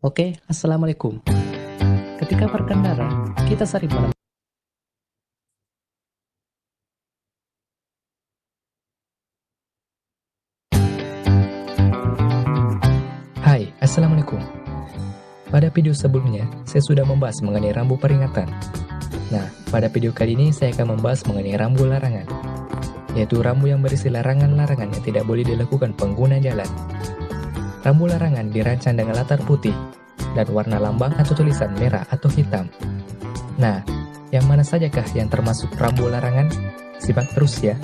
Oke, Assalamualaikum. Ketika berkendara, kita sering menemukan Hai, Assalamualaikum. Pada video sebelumnya, saya sudah membahas mengenai rambu peringatan. Nah, pada video kali ini saya akan membahas mengenai rambu larangan, yaitu rambu yang berisi larangan-larangan yang tidak boleh dilakukan pengguna jalan. Rambu larangan dirancang dengan latar putih dan warna lambang atau tulisan merah atau hitam. Nah, yang mana sajakah yang termasuk rambu larangan? Simak terus ya.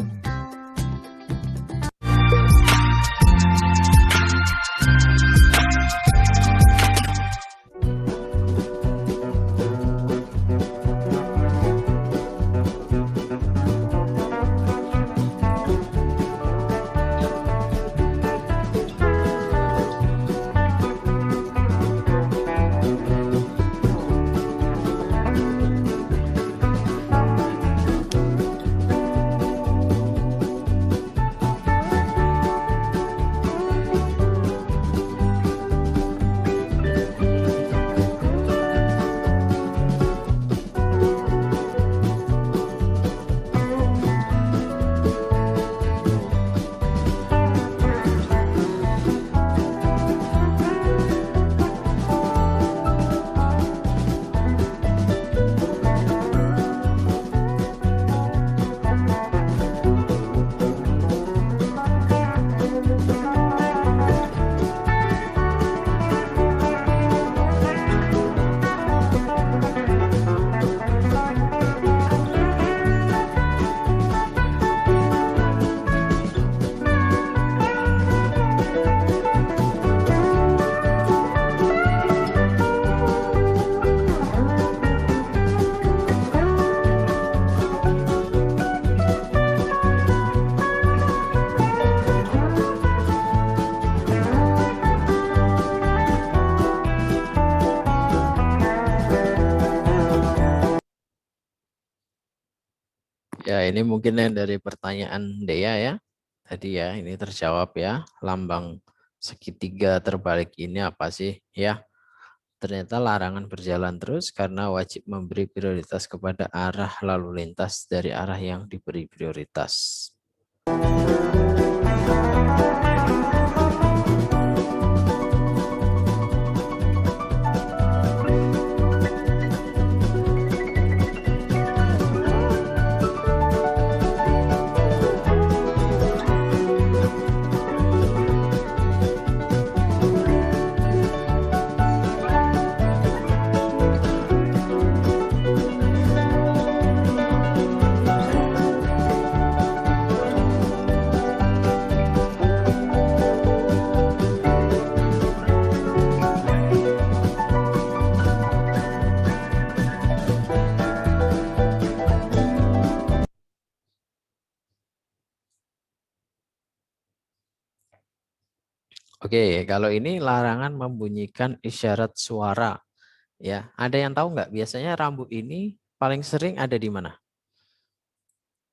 Ya, ini mungkin yang dari pertanyaan Dea ya. Tadi ya, ini terjawab ya. Lambang segitiga terbalik ini apa sih? Ya, ternyata larangan berjalan terus karena wajib memberi prioritas kepada arah lalu lintas dari arah yang diberi prioritas. Oke, kalau ini larangan membunyikan isyarat suara. Ya, ada yang tahu nggak? Biasanya rambu ini paling sering ada di mana?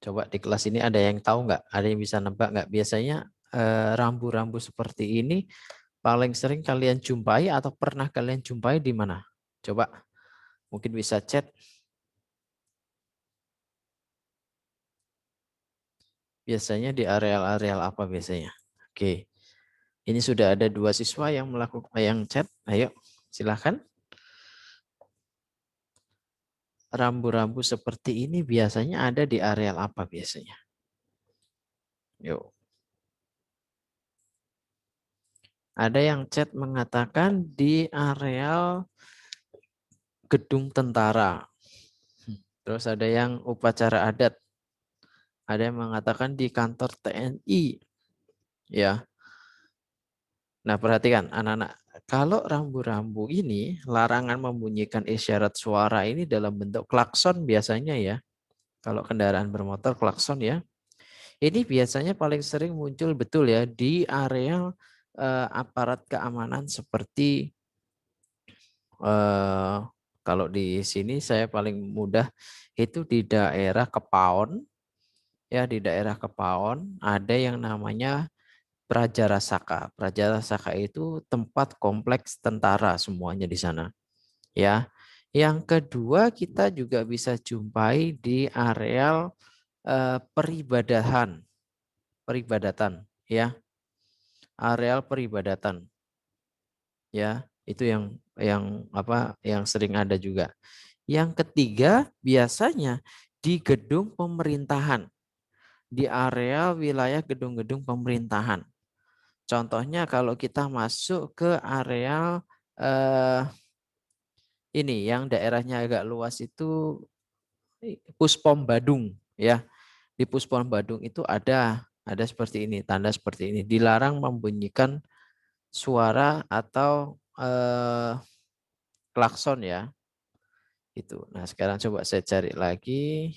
Coba di kelas ini ada yang tahu nggak? Ada yang bisa nebak nggak? Biasanya rambu-rambu seperti ini paling sering kalian jumpai atau pernah kalian jumpai di mana? Coba, mungkin bisa chat. Biasanya di areal-areal apa biasanya? Oke. Ini sudah ada 2 siswa yang melakukan yang chat. Ayo, silakan. Rambu-rambu seperti ini biasanya ada di areal apa biasanya? Yuk. Ada yang chat mengatakan di areal gedung tentara. Terus ada yang upacara adat. Ada yang mengatakan di kantor TNI. ya. Nah, perhatikan anak-anak, kalau rambu-rambu ini larangan membunyikan isyarat suara ini dalam bentuk klakson biasanya ya. Kalau kendaraan bermotor klakson ya. Ini biasanya paling sering muncul betul ya di area aparat keamanan seperti kalau di sini saya paling mudah itu di daerah Kepaon. Ya, di daerah Kepaon ada yang namanya Prajarasaka. Prajarasaka itu tempat kompleks tentara semuanya di sana. Ya. Yang kedua kita juga bisa jumpai di areal peribadatan, ya. Areal peribadatan. Ya, itu yang sering ada juga. Yang ketiga biasanya di gedung pemerintahan. Di area wilayah gedung-gedung pemerintahan. Contohnya kalau kita masuk ke area ini yang daerahnya agak luas itu Puspom Badung ya. Di Puspom Badung itu ada seperti ini, tanda seperti ini. Dilarang membunyikan suara atau klakson ya. Itu. Nah, sekarang coba saya cari lagi.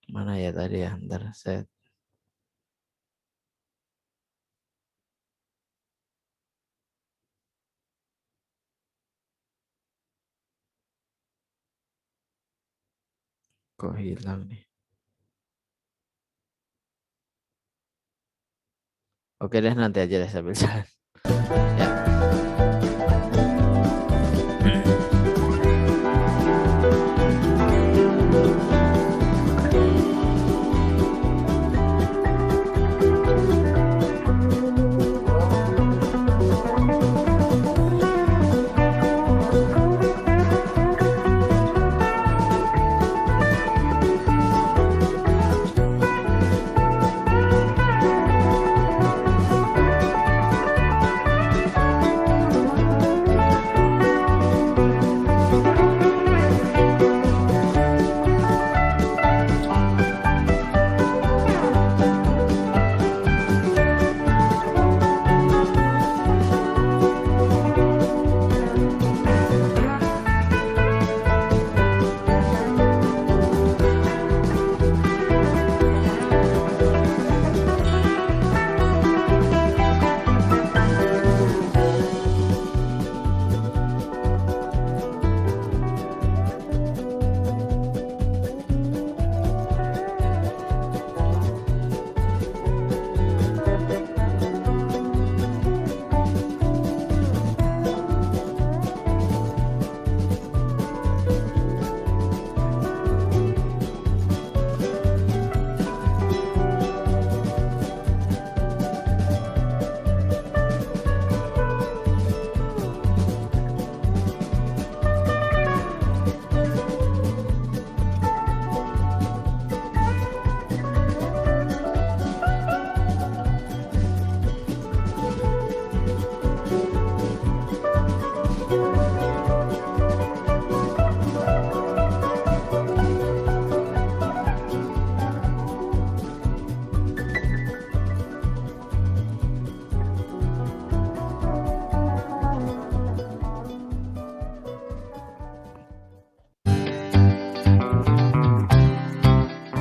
Mana ya tadi ya? Bentar saya kok hilang nih. Oke deh, nanti aja deh sambil jalan. Ya.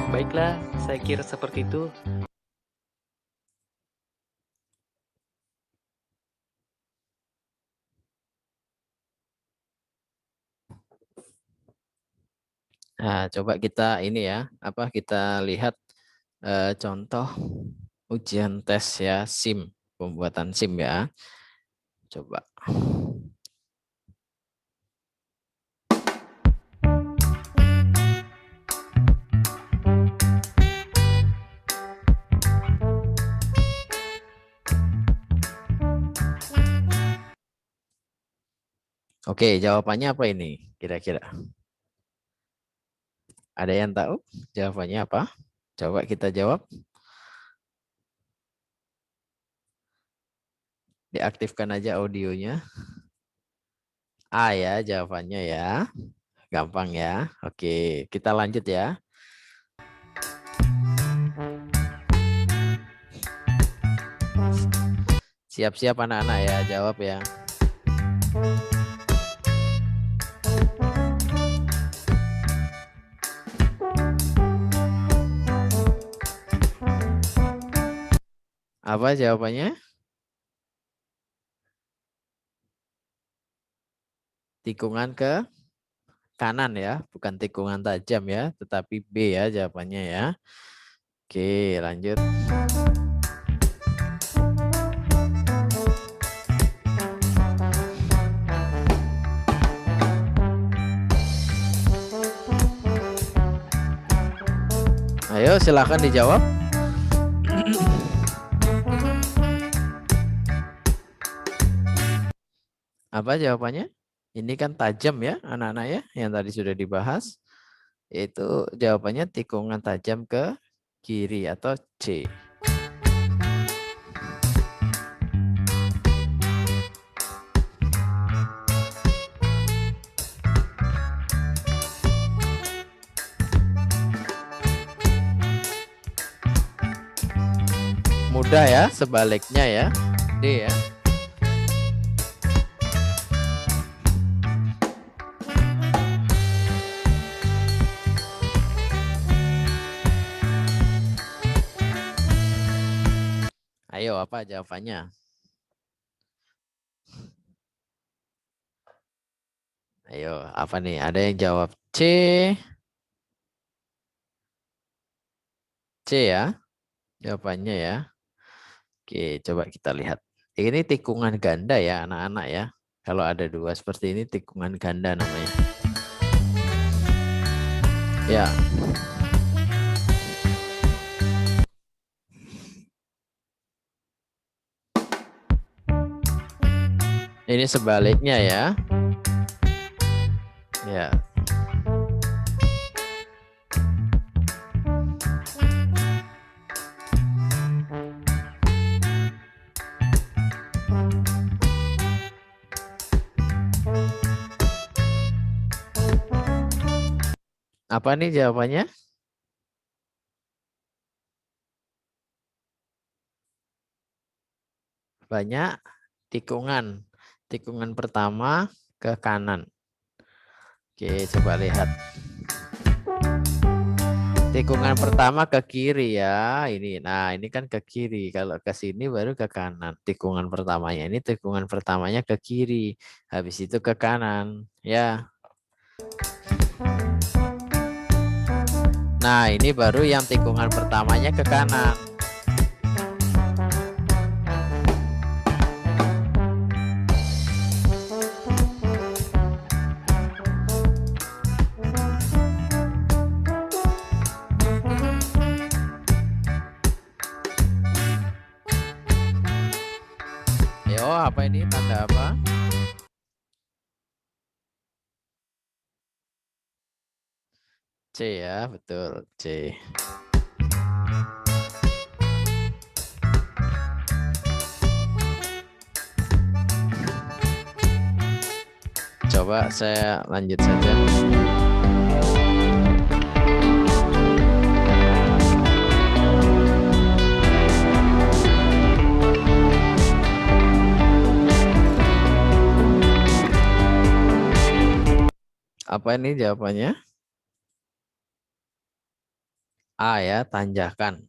Baiklah, saya kira seperti itu. Nah, coba kita ini ya, kita lihat contoh ujian tes ya, SIM, pembuatan SIM ya. Coba. Oke, jawabannya apa ini kira-kira? Ada yang tahu jawabannya apa? Coba kita jawab. Diaktifkan aja audionya. A ya jawabannya ya. Gampang ya. Oke, kita lanjut ya. Siap-siap anak-anak ya, jawab ya. Apa jawabannya? Tikungan ke kanan ya, bukan tikungan tajam ya, tetapi B ya jawabannya ya. Oke, lanjut. Ayo silakan dijawab. Apa jawabannya? Ini kan tajam ya anak-anak ya, yang tadi sudah dibahas. Itu jawabannya tikungan tajam ke kiri atau C. Mudah ya, sebaliknya ya, D ya. Ayo, apa jawabannya? Ayo, apa nih? Ada yang jawab C. C ya, jawabannya ya. Oke, coba kita lihat. Ini tikungan ganda ya, anak-anak ya. Kalau ada dua seperti ini, tikungan ganda namanya. Ya. Ini sebaliknya ya. Ya. Apa nih jawabannya? Banyak tikungan. Tikungan pertama ke kanan. Oke, coba lihat. Tikungan pertama ke kiri ya. Ini, nah ini kan ke kiri. Kalau ke sini baru ke kanan. Tikungan pertamanya ini tikungan pertamanya ke kiri. Habis itu ke kanan. Ya. Nah ini baru yang tikungan pertamanya ke kanan. Apa ini tanda apa? C ya, betul C. Coba saya lanjut saja. Apa ini jawabannya? A ya, tanjakan.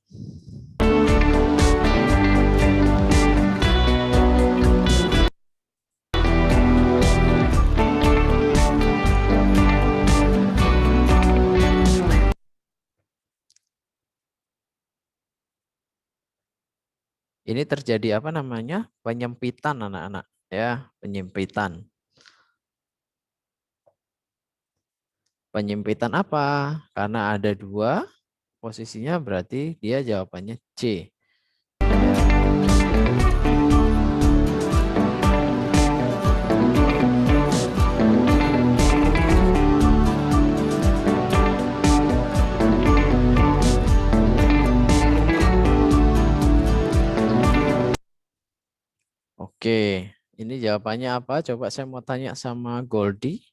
Ini terjadi apa namanya? Penyempitan anak-anak ya, penyempitan. Penyempitan apa? Karena ada dua, posisinya berarti dia jawabannya C. Oke, ini jawabannya apa? Coba saya mau tanya sama Goldie.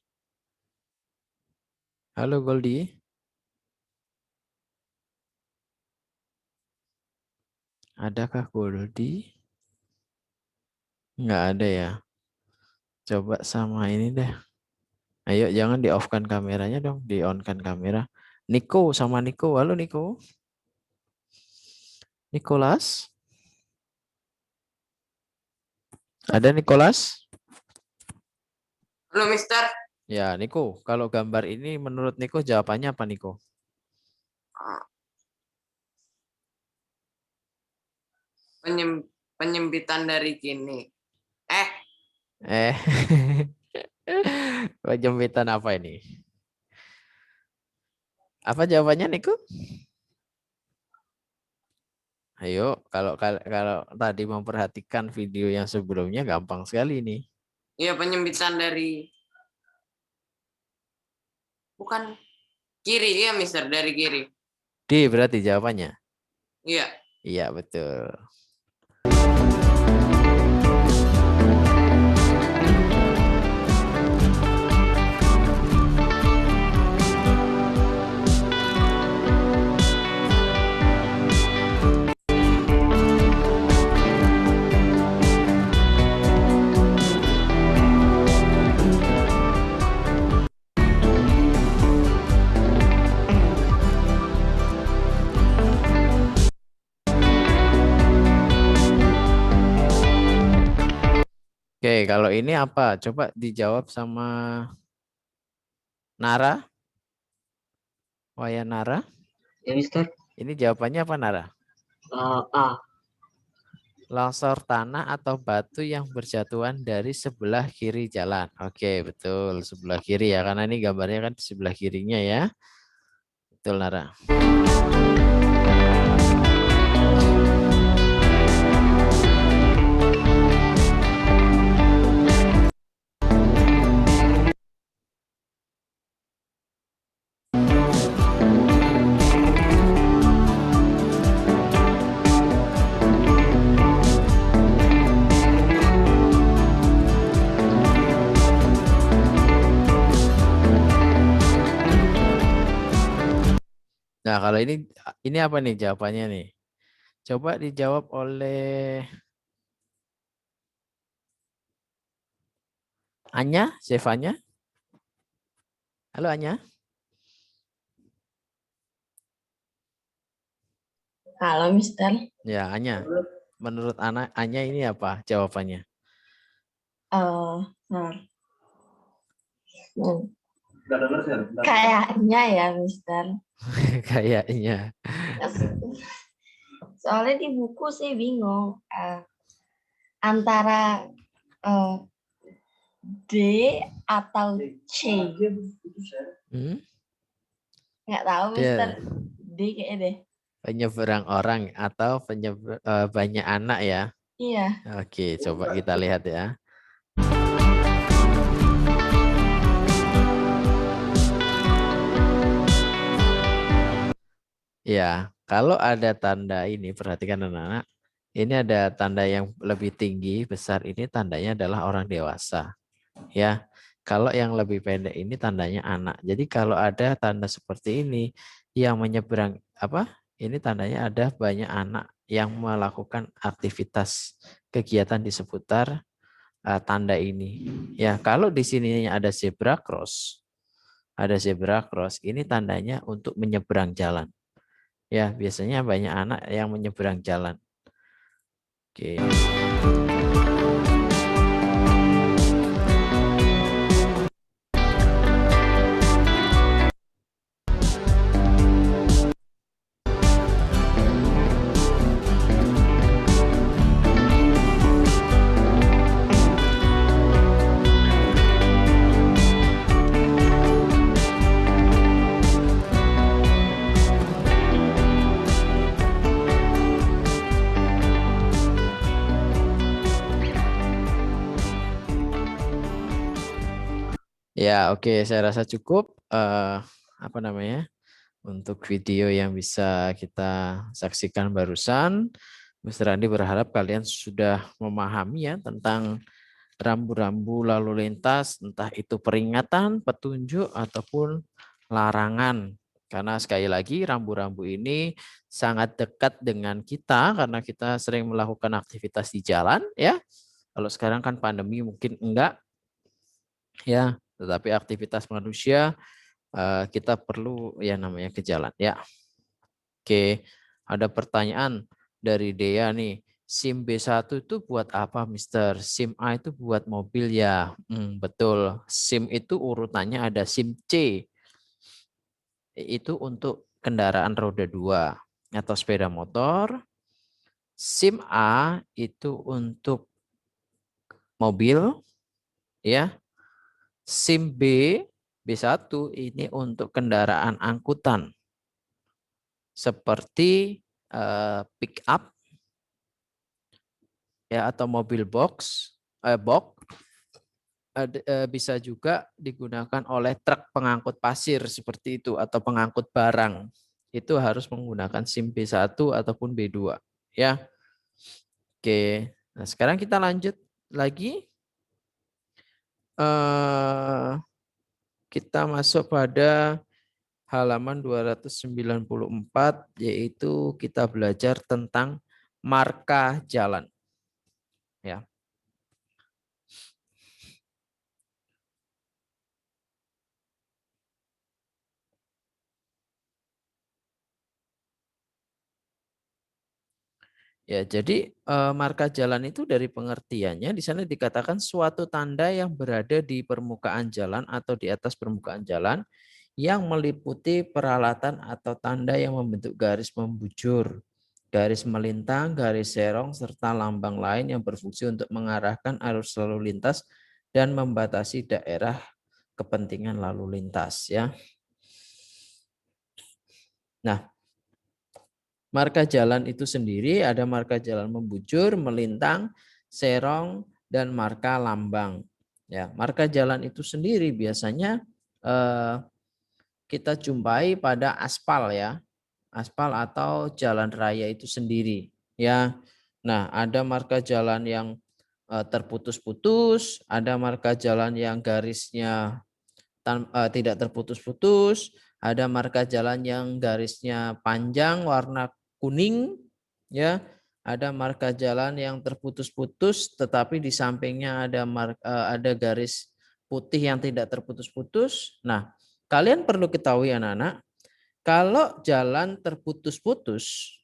Halo Goldie. Adakah Goldie? Nggak ada ya. Coba sama ini deh. Ayo jangan di-off-kan kameranya dong, di-on-kan kamera. Niko sama Niko. Halo Niko. Nicholas? Ada Nicholas? Halo Mister. Ya, Niko. Kalau gambar ini menurut Niko jawabannya apa Niko? Penyempitan dari kini. Penjempitan apa ini? Apa jawabannya Niko? Ayo, kalau tadi memperhatikan video yang sebelumnya gampang sekali nih. Iya, penyempitan dari bukan kiri ya Mister, dari kiri. D berarti jawabannya. Iya. Iya, betul. Oke, kalau ini apa? Coba dijawab sama Nara. Waya Nara. Ya, Mister. Ini jawabannya apa Nara? A. Longsor tanah atau batu yang berjatuhan dari sebelah kiri jalan. Oke, betul. Sebelah kiri ya, karena ini gambarnya kan di sebelah kirinya ya. Betul Nara. Nah, kalau ini apa nih jawabannya nih? Coba dijawab oleh Anya, Zevanya. Halo Anya. Halo, Mister. Ya, Anya. Menurut Anya ini apa jawabannya? Kayaknya ya, Mister. Kayaknya. Soalnya di buku saya bingung antara D atau C. Nggak tahu, Mister. D kayaknya deh. Penyeberang orang atau banyak anak ya? Iya. Oke, coba kita lihat ya. Ya, kalau ada tanda ini, perhatikan anak-anak. Ini ada tanda yang lebih tinggi, besar ini tandanya adalah orang dewasa. Ya, kalau yang lebih pendek ini tandanya anak. Jadi kalau ada tanda seperti ini yang menyeberang ini tandanya ada banyak anak yang melakukan aktivitas kegiatan di seputar tanda ini. Ya, kalau di sini ada zebra cross. Ada zebra cross, ini tandanya untuk menyeberang jalan. Ya, biasanya banyak anak yang menyeberang jalan. Oke. Ya, oke, saya rasa cukup untuk video yang bisa kita saksikan barusan. Mr. Andi berharap kalian sudah memahami ya tentang rambu-rambu lalu lintas, entah itu peringatan, petunjuk, ataupun larangan. Karena sekali lagi rambu-rambu ini sangat dekat dengan kita karena kita sering melakukan aktivitas di jalan ya. Kalau sekarang kan pandemi mungkin enggak ya, tetapi aktivitas manusia kita perlu ya namanya ke jalan ya. Oke, ada pertanyaan dari Dea nih. SIM B1 itu buat apa, Mister? SIM A itu buat mobil ya. Betul. SIM itu urutannya ada SIM C. Itu untuk kendaraan roda 2 atau sepeda motor. SIM A itu untuk mobil ya. SIM B1 ini untuk kendaraan angkutan. Seperti pick up ya atau mobil box, bisa juga digunakan oleh truk pengangkut pasir seperti itu atau pengangkut barang. Itu harus menggunakan SIM B1 ataupun B2 ya. Oke. Nah, sekarang kita lanjut lagi. Kita masuk pada halaman 294 yaitu kita belajar tentang marka jalan. Ya. Ya, jadi marka jalan itu dari pengertiannya di sana dikatakan suatu tanda yang berada di permukaan jalan atau di atas permukaan jalan yang meliputi peralatan atau tanda yang membentuk garis membujur, garis melintang, garis serong, serta lambang lain yang berfungsi untuk mengarahkan arus lalu lintas dan membatasi daerah kepentingan lalu lintas ya. Nah, marka jalan itu sendiri ada marka jalan membujur, melintang, serong, dan marka lambang. Ya, marka jalan itu sendiri biasanya kita jumpai pada aspal ya, aspal atau jalan raya itu sendiri. Ya, nah ada marka jalan yang terputus-putus, ada marka jalan yang garisnya tidak terputus-putus, ada marka jalan yang garisnya panjang warna kuning ya, ada marka jalan yang terputus-putus tetapi di sampingnya ada garis putih yang tidak terputus-putus. Nah, kalian perlu ketahui anak-anak, kalau jalan terputus-putus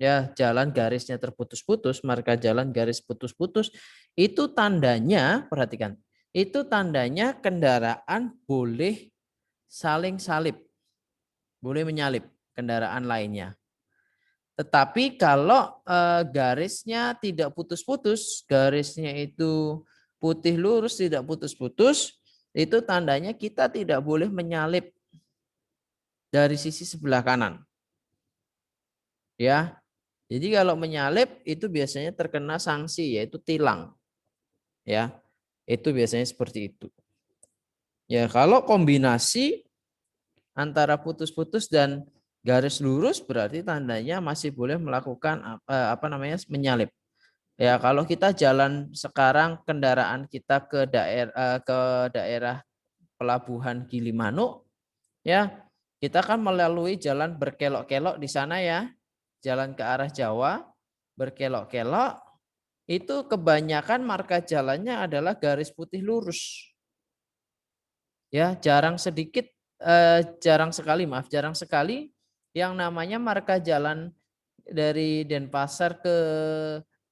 ya, jalan garisnya terputus-putus, marka jalan garis putus-putus, itu tandanya, perhatikan, itu tandanya kendaraan boleh saling salip, boleh menyalip kendaraan lainnya. Tetapi kalau garisnya tidak putus-putus, garisnya itu putih lurus tidak putus-putus, itu tandanya kita tidak boleh menyalip dari sisi sebelah kanan. Ya. Jadi kalau menyalip itu biasanya terkena sanksi yaitu tilang. Ya. Itu biasanya seperti itu. Ya, kalau kombinasi antara putus-putus dan garis lurus berarti tandanya masih boleh melakukan menyalip. Ya, kalau kita jalan sekarang kendaraan kita ke daerah pelabuhan Gilimanuk ya, kita kan melalui jalan berkelok-kelok di sana ya. Jalan ke arah Jawa berkelok-kelok itu kebanyakan marka jalannya adalah garis putih lurus. Ya, jarang sekali yang namanya marka jalan dari Denpasar ke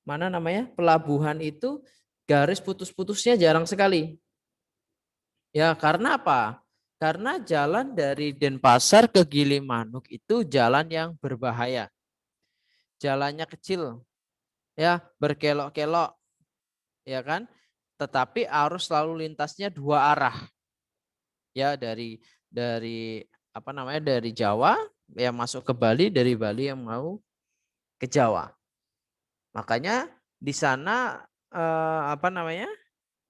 mana namanya pelabuhan itu garis putus-putusnya jarang sekali. Ya, karena apa? Karena jalan dari Denpasar ke Gilimanuk itu jalan yang berbahaya. Jalannya kecil, ya berkelok-kelok, ya kan? Tetapi arus lalu lintasnya dua arah. Ya dari dari Jawa yang masuk ke Bali, dari Bali yang mau ke Jawa. Makanya di sana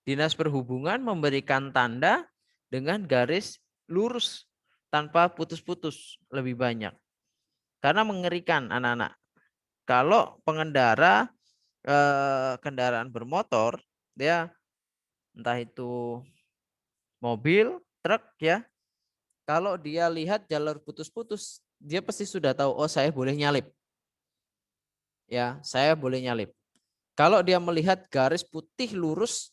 Dinas Perhubungan memberikan tanda dengan garis lurus tanpa putus-putus lebih banyak. Karena mengerikan anak-anak. kalau pengendara kendaraan bermotor, ya entah itu mobil, truk, ya, kalau dia lihat jalur putus-putus, dia pasti sudah tahu, oh saya boleh nyalip. Ya, saya boleh nyalip. Kalau dia melihat garis putih lurus,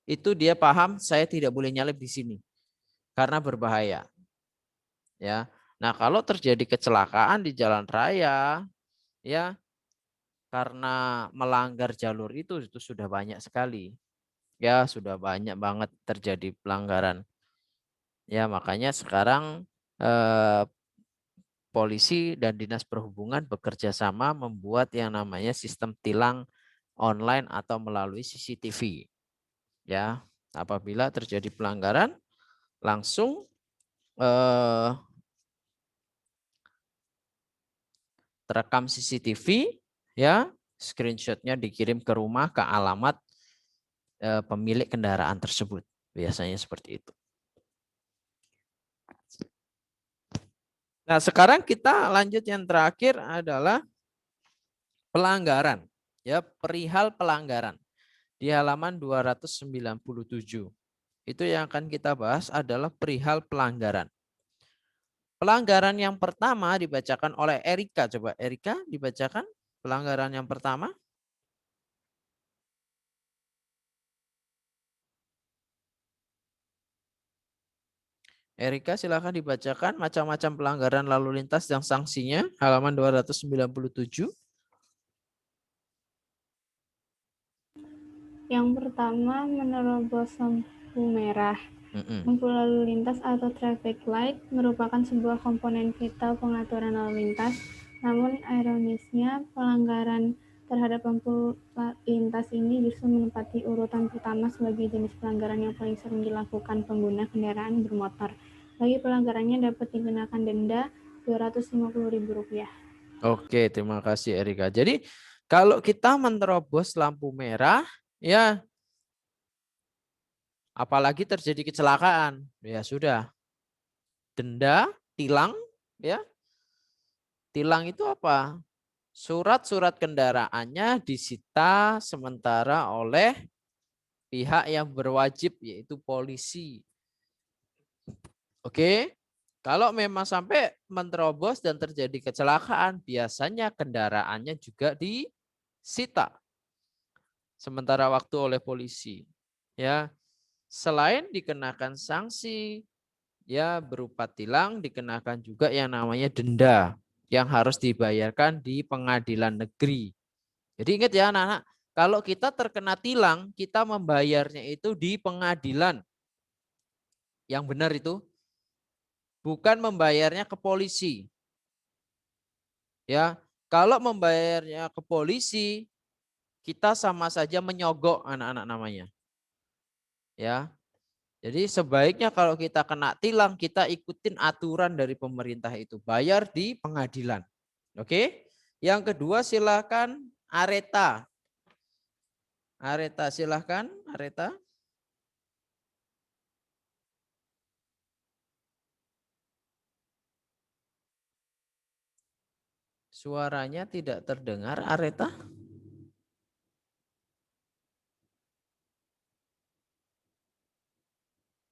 itu dia paham saya tidak boleh nyalip di sini karena berbahaya. Ya. Nah, kalau terjadi kecelakaan di jalan raya, ya, karena melanggar jalur itu sudah banyak sekali. Ya, sudah banyak banget terjadi pelanggaran. Ya, makanya sekarang polisi dan dinas perhubungan bekerja sama membuat yang namanya sistem tilang online atau melalui CCTV. Ya, apabila terjadi pelanggaran langsung terekam CCTV, ya, screenshotnya dikirim ke rumah ke alamat pemilik kendaraan tersebut. Biasanya seperti itu. Nah, sekarang kita lanjut yang terakhir adalah pelanggaran. Ya, perihal pelanggaran. Di halaman 297. Itu yang akan kita bahas adalah perihal pelanggaran. Pelanggaran yang pertama dibacakan oleh Erika. Coba Erika dibacakan pelanggaran yang pertama. Erika silakan dibacakan macam-macam pelanggaran lalu lintas dan sanksinya. Halaman 297. Yang pertama, menerobos lampu merah. Lampu lalu lintas atau traffic light merupakan sebuah komponen vital pengaturan lalu lintas. Namun ironisnya, pelanggaran terhadap lampu lintas ini justru menempati urutan pertama sebagai jenis pelanggaran yang paling sering dilakukan pengguna kendaraan bermotor. Bagi pelanggarannya dapat dikenakan denda Rp250.000. Oke, terima kasih Erika. Jadi kalau kita menerobos lampu merah, ya, apalagi terjadi kecelakaan, ya sudah, denda, tilang, ya. Tilang itu apa? Surat-surat kendaraannya disita sementara oleh pihak yang berwajib, yaitu polisi. Oke, kalau memang sampai menerobos dan terjadi kecelakaan, biasanya kendaraannya juga disita sementara waktu oleh polisi. Ya, selain dikenakan sanksi, ya berupa tilang, dikenakan juga yang namanya denda yang harus dibayarkan di pengadilan negeri. Jadi ingat ya anak-anak, kalau kita terkena tilang, kita membayarnya itu di pengadilan. Yang benar itu, bukan membayarnya ke polisi. Ya, kalau membayarnya ke polisi, kita sama saja menyogok anak-anak namanya. Ya. Jadi sebaiknya kalau kita kena tilang, kita ikutin aturan dari pemerintah itu. Bayar di pengadilan. Oke. Yang kedua silakan Areta. Areta silakan Areta. Suaranya tidak terdengar Areta.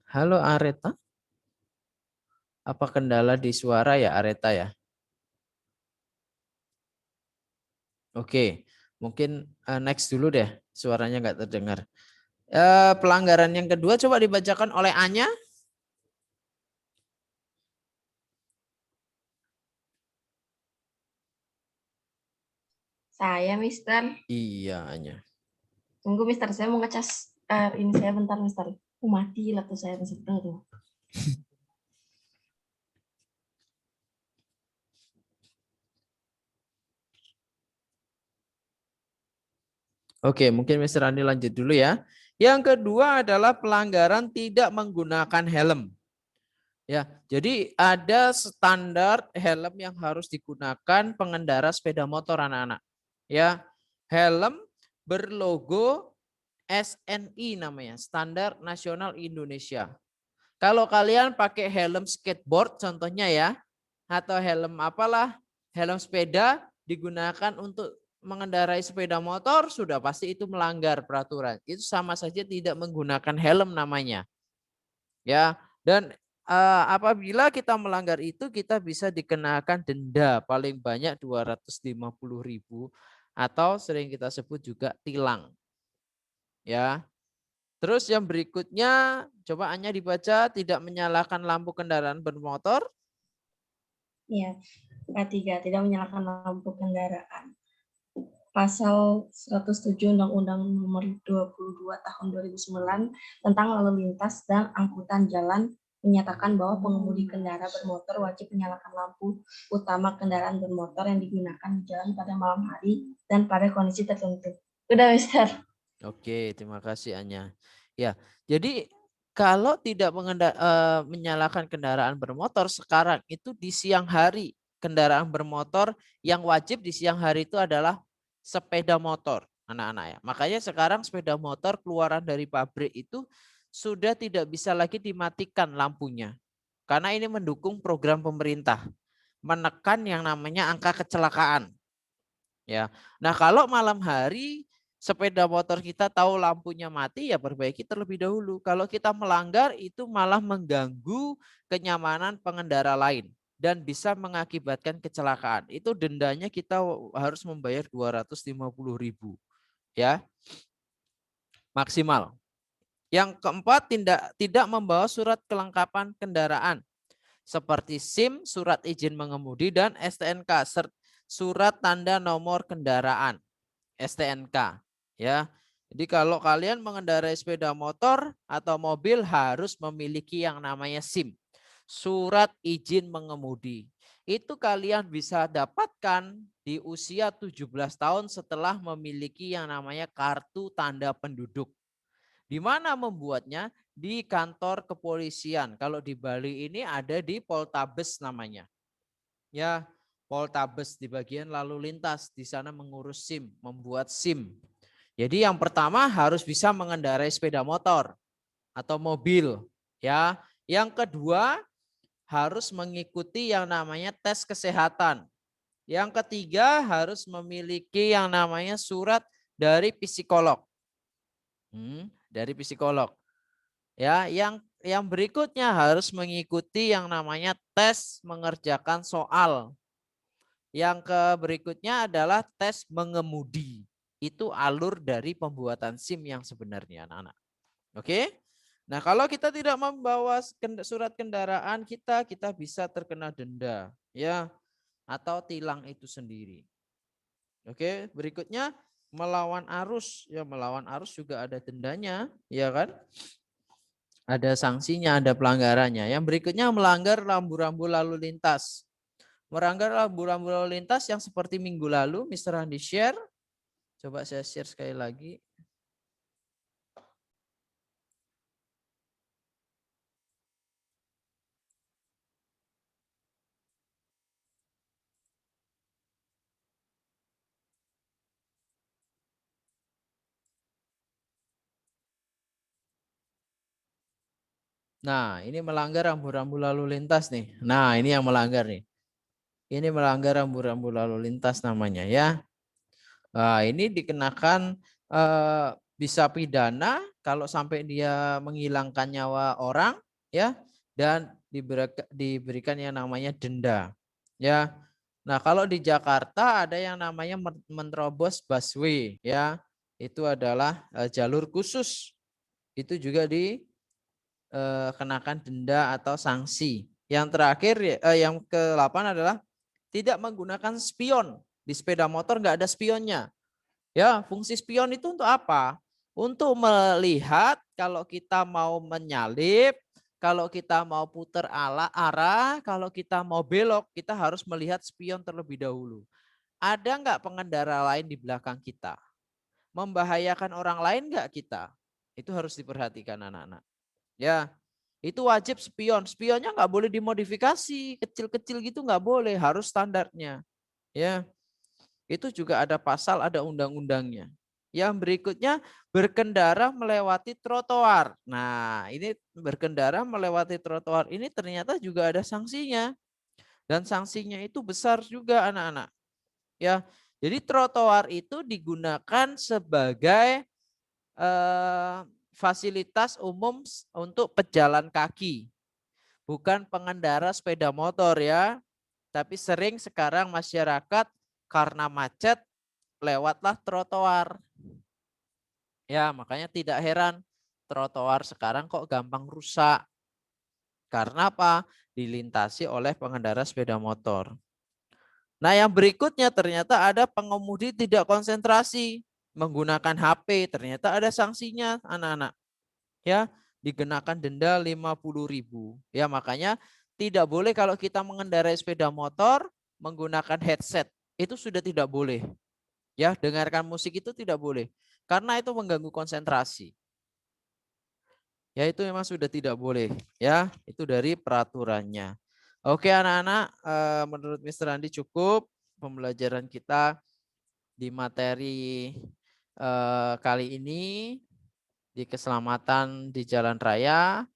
Halo Areta. Apa kendala di suara ya Areta ya? Oke, mungkin next dulu deh, suaranya nggak terdengar. Pelanggaran yang kedua coba dibacakan oleh Anya. Saya, Mister. Iya, Anya. Tunggu, Mister. Saya mau ngecas ini saya bentar, Mister. Mati laptop saya, Mister. Tunggu. Oke, mungkin Mr. Andi lanjut dulu ya. Yang kedua adalah pelanggaran tidak menggunakan helm. Ya, jadi ada standar helm yang harus digunakan pengendara sepeda motor anak-anak. Ya, helm berlogo SNI namanya, Standar Nasional Indonesia. Kalau kalian pakai helm skateboard contohnya ya, atau helm apalah, helm sepeda digunakan untuk mengendarai sepeda motor sudah pasti itu melanggar peraturan. Itu sama saja tidak menggunakan helm namanya. Ya, dan apabila kita melanggar itu kita bisa dikenakan denda paling banyak 250.000 atau sering kita sebut juga tilang. Ya. Terus yang berikutnya coba Anya dibaca, tidak menyalakan lampu kendaraan bermotor. Ya, K3, tidak menyalakan lampu kendaraan. Pasal 107 Undang-Undang Nomor 22 Tahun 2009 tentang lalu lintas dan angkutan jalan menyatakan bahwa pengemudi kendaraan bermotor wajib menyalakan lampu utama kendaraan bermotor yang digunakan di jalan pada malam hari dan pada kondisi tertentu. Udah, Mister. Oke, terima kasih Anya. Ya, jadi kalau tidak menyalakan kendaraan bermotor sekarang itu di siang hari, kendaraan bermotor yang wajib di siang hari itu adalah sepeda motor, anak-anak ya. Makanya sekarang sepeda motor keluaran dari pabrik itu sudah tidak bisa lagi dimatikan lampunya. Karena ini mendukung program pemerintah menekan yang namanya angka kecelakaan. Ya. Nah, kalau malam hari sepeda motor kita tahu lampunya mati, ya perbaiki terlebih dahulu. Kalau kita melanggar itu malah mengganggu kenyamanan pengendara lain dan bisa mengakibatkan kecelakaan. Itu dendanya kita harus membayar 250.000 ya. Maksimal. Yang keempat, tidak membawa surat kelengkapan kendaraan seperti SIM, surat izin mengemudi, dan STNK, surat tanda nomor kendaraan, STNK. Ya, jadi kalau kalian mengendarai sepeda motor atau mobil harus memiliki yang namanya SIM, surat izin mengemudi. Itu kalian bisa dapatkan di usia 17 tahun setelah memiliki yang namanya kartu tanda penduduk. Di mana membuatnya? Di kantor kepolisian. Kalau di Bali ini ada di Poltabes namanya. Ya, Poltabes di bagian lalu lintas, di sana mengurus SIM, membuat SIM. Jadi yang pertama harus bisa mengendarai sepeda motor atau mobil, ya. Yang kedua harus mengikuti yang namanya tes kesehatan. Yang ketiga harus memiliki yang namanya surat dari psikolog. Dari psikolog. Ya, yang berikutnya harus mengikuti yang namanya tes mengerjakan soal. Yang berikutnya adalah tes mengemudi. Itu alur dari pembuatan SIM yang sebenarnya, anak-anak. Oke? Nah, kalau kita tidak membawa surat kendaraan kita bisa terkena denda, ya, atau tilang itu sendiri. Oke, berikutnya melawan arus. Ya, melawan arus juga ada dendanya, ya kan? Ada sanksinya, ada pelanggarannya. Yang berikutnya melanggar rambu-rambu lalu lintas. Melanggar rambu-rambu lalu lintas yang seperti minggu lalu, Mr. Andi share. Coba saya share sekali lagi. Nah, ini melanggar rambu-rambu lalu lintas nih. Nah, ini yang melanggar nih. Ini melanggar rambu-rambu lalu lintas namanya ya. Nah, ini dikenakan bisa pidana kalau sampai dia menghilangkan nyawa orang ya, dan diberikan yang namanya denda ya. Nah, kalau di Jakarta ada yang namanya menerobos busway ya. Itu adalah jalur khusus. Itu juga dikenakan denda atau sanksi. Yang terakhir yang ke-8 adalah tidak menggunakan spion. Di sepeda motor nggak ada spionnya. Ya, fungsi spion itu untuk apa? Untuk melihat kalau kita mau menyalip, kalau kita mau putar arah, kalau kita mau belok, kita harus melihat spion terlebih dahulu. Ada nggak pengendara lain di belakang kita? Membahayakan orang lain nggak kita? Itu harus diperhatikan anak-anak. Ya, itu wajib spion. Spionnya nggak boleh dimodifikasi, kecil-kecil gitu nggak boleh, harus standarnya. Ya, itu juga ada pasal, ada undang-undangnya. Yang berikutnya berkendara melewati trotoar. Nah, ini berkendara melewati trotoar ini ternyata juga ada sanksinya. Dan sanksinya itu besar juga anak-anak. Ya, Jadi trotoar itu digunakan sebagai fasilitas umum untuk pejalan kaki, bukan pengendara sepeda motor ya. Tapi sering sekarang masyarakat karena macet lewatlah trotoar. Ya, makanya tidak heran trotoar sekarang kok gampang rusak. Karena apa? Dilintasi oleh pengendara sepeda motor. Nah, yang berikutnya ternyata ada pengemudi tidak konsentrasi menggunakan HP, ternyata ada sanksinya anak-anak. Ya, dikenakan denda 50.000. Ya, makanya tidak boleh kalau kita mengendarai sepeda motor menggunakan headset. Itu sudah tidak boleh. Ya, dengarkan musik itu tidak boleh karena itu mengganggu konsentrasi. Ya, itu memang sudah tidak boleh, ya. Itu dari peraturannya. Oke, anak-anak, menurut Mr. Andi cukup pembelajaran kita di materi kali ini di keselamatan di jalan raya.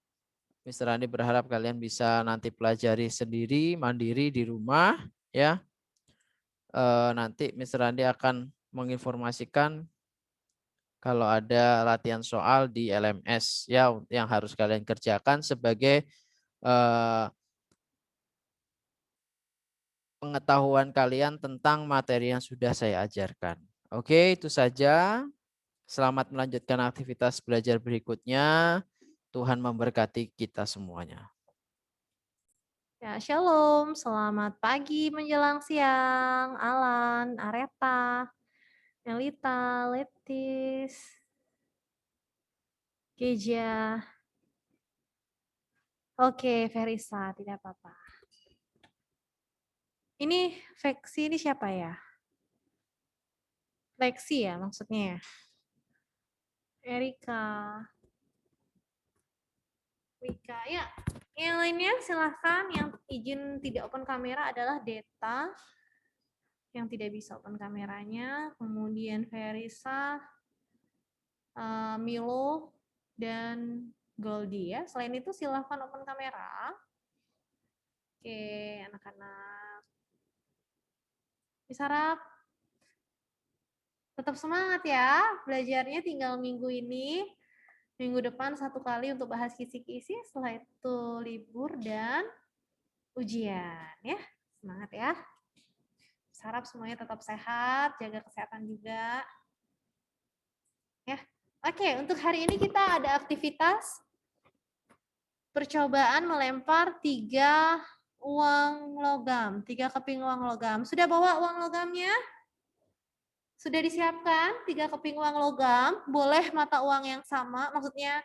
Mr. Andi berharap kalian bisa nanti pelajari sendiri, mandiri di rumah, ya. Nanti Mr. Andi akan menginformasikan kalau ada latihan soal di LMS, ya, yang harus kalian kerjakan sebagai pengetahuan kalian tentang materi yang sudah saya ajarkan. Oke, itu saja. Selamat melanjutkan aktivitas belajar berikutnya. Tuhan memberkati kita semuanya. Ya, shalom. Selamat pagi menjelang siang. Alan, Areta, Melita, Leptis, Geja. Oke, Verisa, tidak apa-apa. Ini Veksi ini siapa ya? Lexi ya maksudnya ya? Erika. Wika, ya. Yang lainnya silahkan. Yang izin tidak open kamera adalah Deta. Yang tidak bisa open kameranya. Kemudian Verisa, Milo, dan Goldie ya. Selain itu silahkan open kamera. Oke, anak-anak. Bisa harap tetap semangat ya. Belajarnya tinggal minggu ini. Minggu depan 1 kali untuk bahas kisi-kisi, setelah itu libur dan ujian ya. Semangat ya. Harap semuanya tetap sehat, jaga kesehatan juga. Ya. Oke, untuk hari ini kita ada aktivitas percobaan melempar 3 uang logam, 3 keping uang logam. Sudah bawa uang logamnya? Sudah disiapkan 3 keping uang logam, boleh mata uang yang sama, maksudnya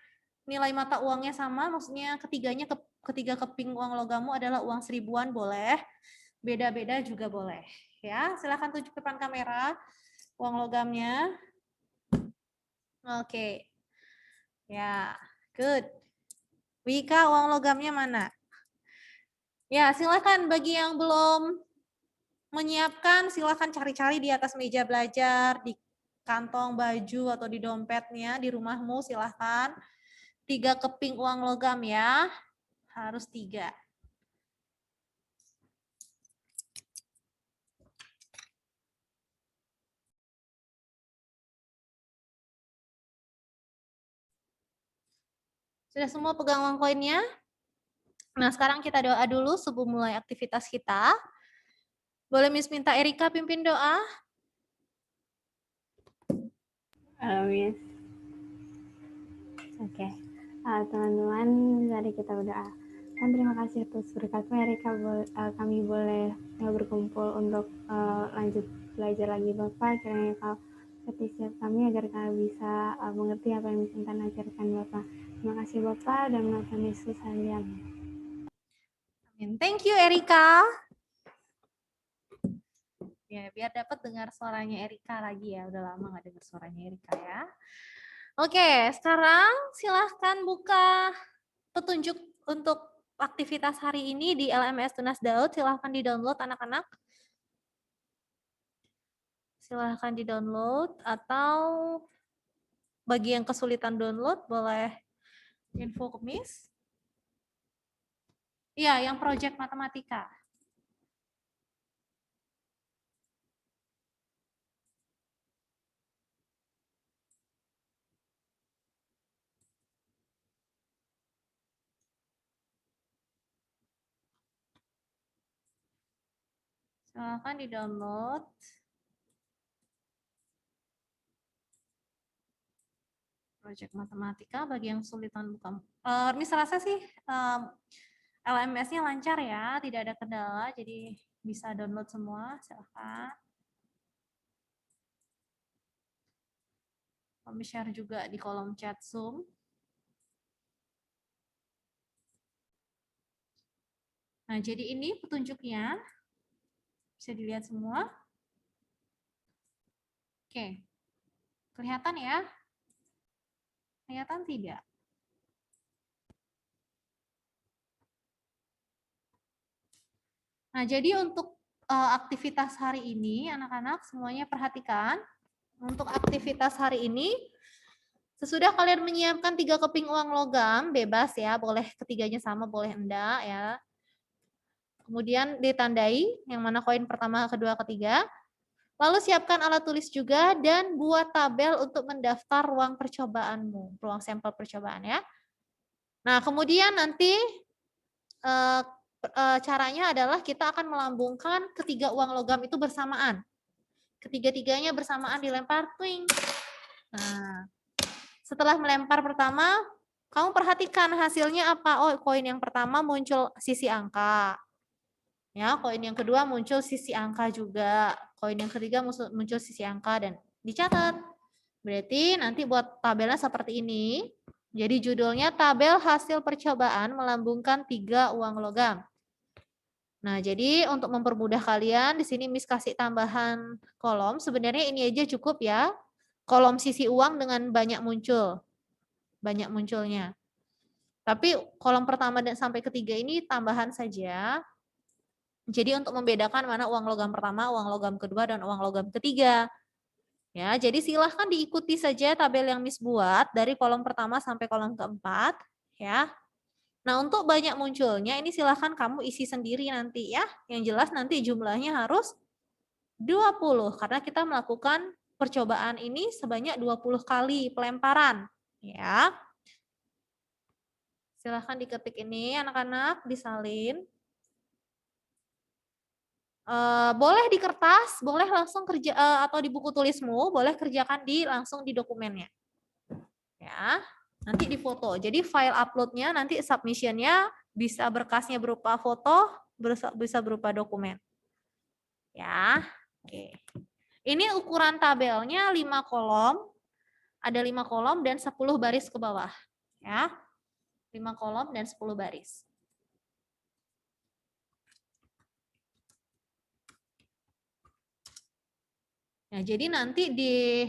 nilai mata uangnya sama, maksudnya ketiga keping uang logammu adalah uang 1000-an boleh, beda-beda juga boleh. Ya, silakan tunjuk depan kamera uang logamnya. Oke. Ya, good. Wika, uang logamnya mana? Ya, silakan bagi yang belum menyiapkan, silakan cari-cari di atas meja belajar, di kantong baju atau di dompetnya, di rumahmu silahkan. 3 keping uang logam ya, harus 3. Sudah semua pegang uang koinnya? Nah, sekarang kita doa dulu sebelum mulai aktivitas kita. Boleh Miss minta Erika pimpin doa? Miss. Oke. Teman-teman, mari kita berdoa. Dan terima kasih atas berkat-Mu, Erika, kami boleh berkumpul untuk lanjut belajar lagi Bapak. Kiranya Kau berkati setiap kami agar kami bisa mengerti apa yang Tuhan ajarkan Bapak. Terima kasih Bapak dan Tuhan Yesus. Amin. Thank you Erika. Ya, biar dapat dengar suaranya Erika lagi ya. Udah lama nggak dengar suaranya Erika ya. Oke, sekarang silahkan buka petunjuk untuk aktivitas hari ini di LMS Tunas Daud. Silahkan di-download anak-anak. Silahkan di-download atau bagi yang kesulitan download boleh info ke Miss. Iya, yang project matematika. Silahkan di-download. Project matematika bagi yang sulitan buka. Miss rasa sih LMS-nya lancar ya, tidak ada kendala, jadi bisa download semua. Silahkan. Kami share juga di kolom chat Zoom. Nah, jadi ini petunjuknya. Bisa dilihat semua. Oke. Kelihatan ya? Kelihatan tidak? Nah, jadi untuk aktivitas hari ini, anak-anak semuanya perhatikan. Untuk aktivitas hari ini, sesudah kalian menyiapkan 3 keping uang logam, bebas ya, boleh ketiganya sama, boleh enggak ya. Kemudian ditandai yang mana koin pertama, kedua, ketiga. Lalu siapkan alat tulis juga dan buat tabel untuk mendaftar ruang percobaanmu, ruang sampel percobaan ya. Nah, kemudian nanti caranya adalah kita akan melambungkan ketiga uang logam itu bersamaan. Ketiga-tiganya bersamaan dilempar, twing. Nah, setelah melempar pertama, kamu perhatikan hasilnya apa. Oh, koin yang pertama muncul sisi angka. Ya, koin yang kedua muncul sisi angka juga. Koin yang ketiga muncul sisi angka dan dicatat. Berarti nanti buat tabelnya seperti ini. Jadi judulnya tabel hasil percobaan melambungkan 3 uang logam. Nah, jadi untuk mempermudah kalian, di sini Miss kasih tambahan kolom. Sebenarnya ini aja cukup ya. Kolom sisi uang dengan banyak muncul. Banyak munculnya. Tapi kolom pertama dan sampai ketiga ini tambahan saja. Jadi untuk membedakan mana uang logam pertama, uang logam kedua, dan uang logam ketiga. Ya, jadi silahkan diikuti saja tabel yang Miss buat dari kolom pertama sampai kolom keempat. Ya. Nah, untuk banyak munculnya ini silahkan kamu isi sendiri nanti ya. Yang jelas nanti jumlahnya harus 20 karena kita melakukan percobaan ini sebanyak 20 kali pelemparan. Ya. Silahkan diketik ini anak-anak, disalin. Boleh di kertas, boleh langsung kerja atau di buku tulismu, boleh kerjakan langsung di dokumennya. Ya, nanti difoto. Jadi file uploadnya nanti submissionnya bisa berkasnya berupa foto, bisa berupa dokumen. Ya, oke. Ini ukuran tabelnya 5 kolom, ada 5 kolom dan 10 baris ke bawah. Ya, 5 kolom dan 10 baris. Nah, jadi nanti di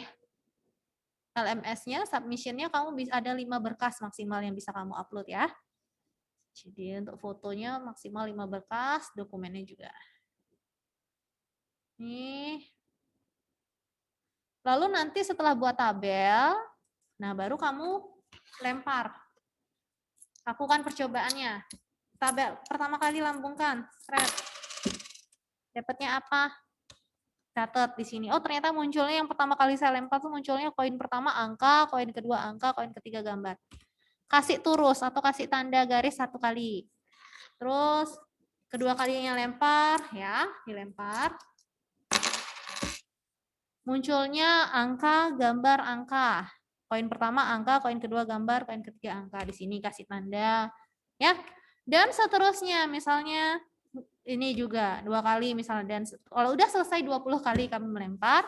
LMS-nya, submission-nya kamu bisa ada 5 berkas maksimal yang bisa kamu upload ya. Jadi untuk fotonya maksimal 5 berkas, dokumennya juga. Nih. Lalu nanti setelah buat tabel, nah baru kamu lempar. Lakukan percobaannya. Tabel pertama kali lambungkan, seret. Dapatnya apa? Catat di sini. Oh, ternyata munculnya yang pertama kali saya lempar tuh munculnya koin pertama angka, koin kedua angka, koin ketiga gambar. Kasih turus atau kasih tanda garis 1 kali. Terus kedua kalinya lempar ya, dilempar. Munculnya angka, gambar, angka. Koin pertama angka, koin kedua gambar, koin ketiga angka. Di sini kasih tanda ya. Dan seterusnya misalnya ini juga 2 kali misalnya, dan kalau udah selesai 20 kali kami melempar,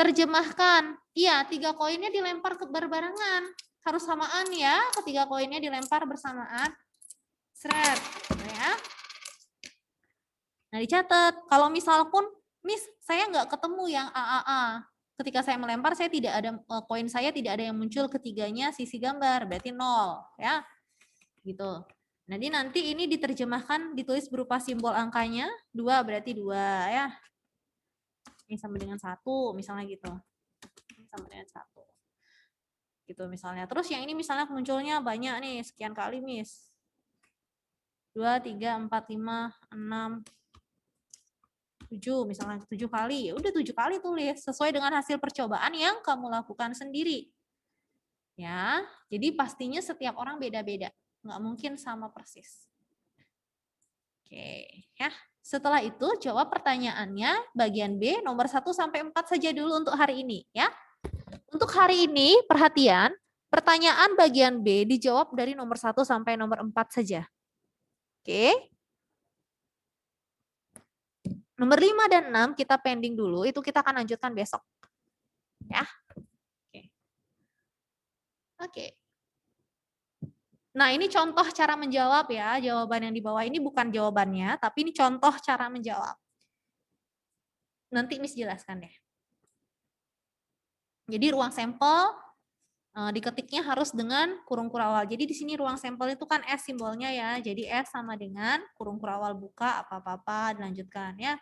terjemahkan. Iya, 3 koinnya dilempar berbarengan. Harus samaan ya, ketiga koinnya dilempar bersamaan. Seret, ya. Nah, dicatat. Kalau misal pun, Miss, saya nggak ketemu yang AAA. Ketika saya melempar, saya tidak ada koin saya tidak ada yang muncul ketiganya sisi gambar, berarti 0, ya. Gitu. Nanti ini diterjemahkan, ditulis berupa simbol angkanya, 2 berarti 2 ya. Ini sama dengan 1 misalnya gitu. Ini sama dengan 1. Gitu misalnya. Terus yang ini misalnya munculnya banyak nih, sekian kali Miss. 2, 3, 4, 5, 6, 7 misalnya 7 kali. Ya udah 7 kali tulis sesuai dengan hasil percobaan yang kamu lakukan sendiri. Ya, jadi pastinya setiap orang beda-beda. Nggak mungkin sama persis. Oke, ya. Setelah itu jawab pertanyaannya bagian B nomor 1 sampai 4 saja dulu untuk hari ini ya. Untuk hari ini perhatian, pertanyaan bagian B dijawab dari nomor 1 sampai nomor 4 saja. Oke. Nomor 5 dan 6 kita pending dulu, itu kita akan lanjutkan besok. Ya. Oke. Oke. Nah, ini contoh cara menjawab ya. Jawaban yang di bawah ini bukan jawabannya, tapi ini contoh cara menjawab. Nanti Miss jelaskan deh. Jadi ruang sampel diketiknya harus dengan kurung kurawal. Jadi di sini ruang sampel itu kan S simbolnya ya. Jadi S sama dengan kurung kurawal buka apa-apa dilanjutkan ya.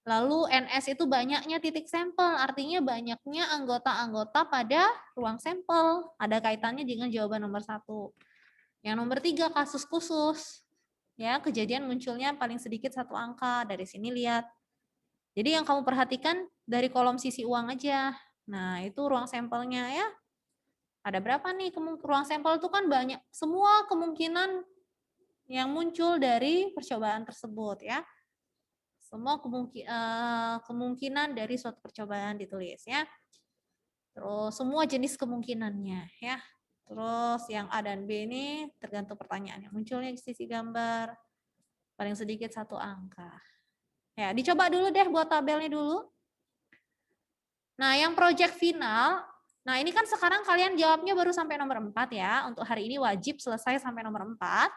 Lalu NS itu banyaknya titik sampel, artinya banyaknya anggota-anggota pada ruang sampel. Ada kaitannya dengan jawaban nomor 1. Yang nomor 3 kasus khusus. Ya, kejadian munculnya paling sedikit 1 angka. Dari sini lihat. Jadi yang kamu perhatikan dari kolom sisi uang aja. Nah, itu ruang sampelnya ya. Ada berapa nih ruang sampel itu kan banyak. Semua kemungkinan yang muncul dari percobaan tersebut ya. Semua kemungkinan dari suatu percobaan ditulis ya. Terus semua jenis kemungkinannya ya. Terus yang A dan B ini tergantung pertanyaan yang munculnya di sisi gambar. Paling sedikit 1 angka. Ya, dicoba dulu deh buat tabelnya dulu. Nah, yang project final, nah ini kan sekarang kalian jawabnya baru sampai nomor 4 ya. Untuk hari ini wajib selesai sampai nomor 4.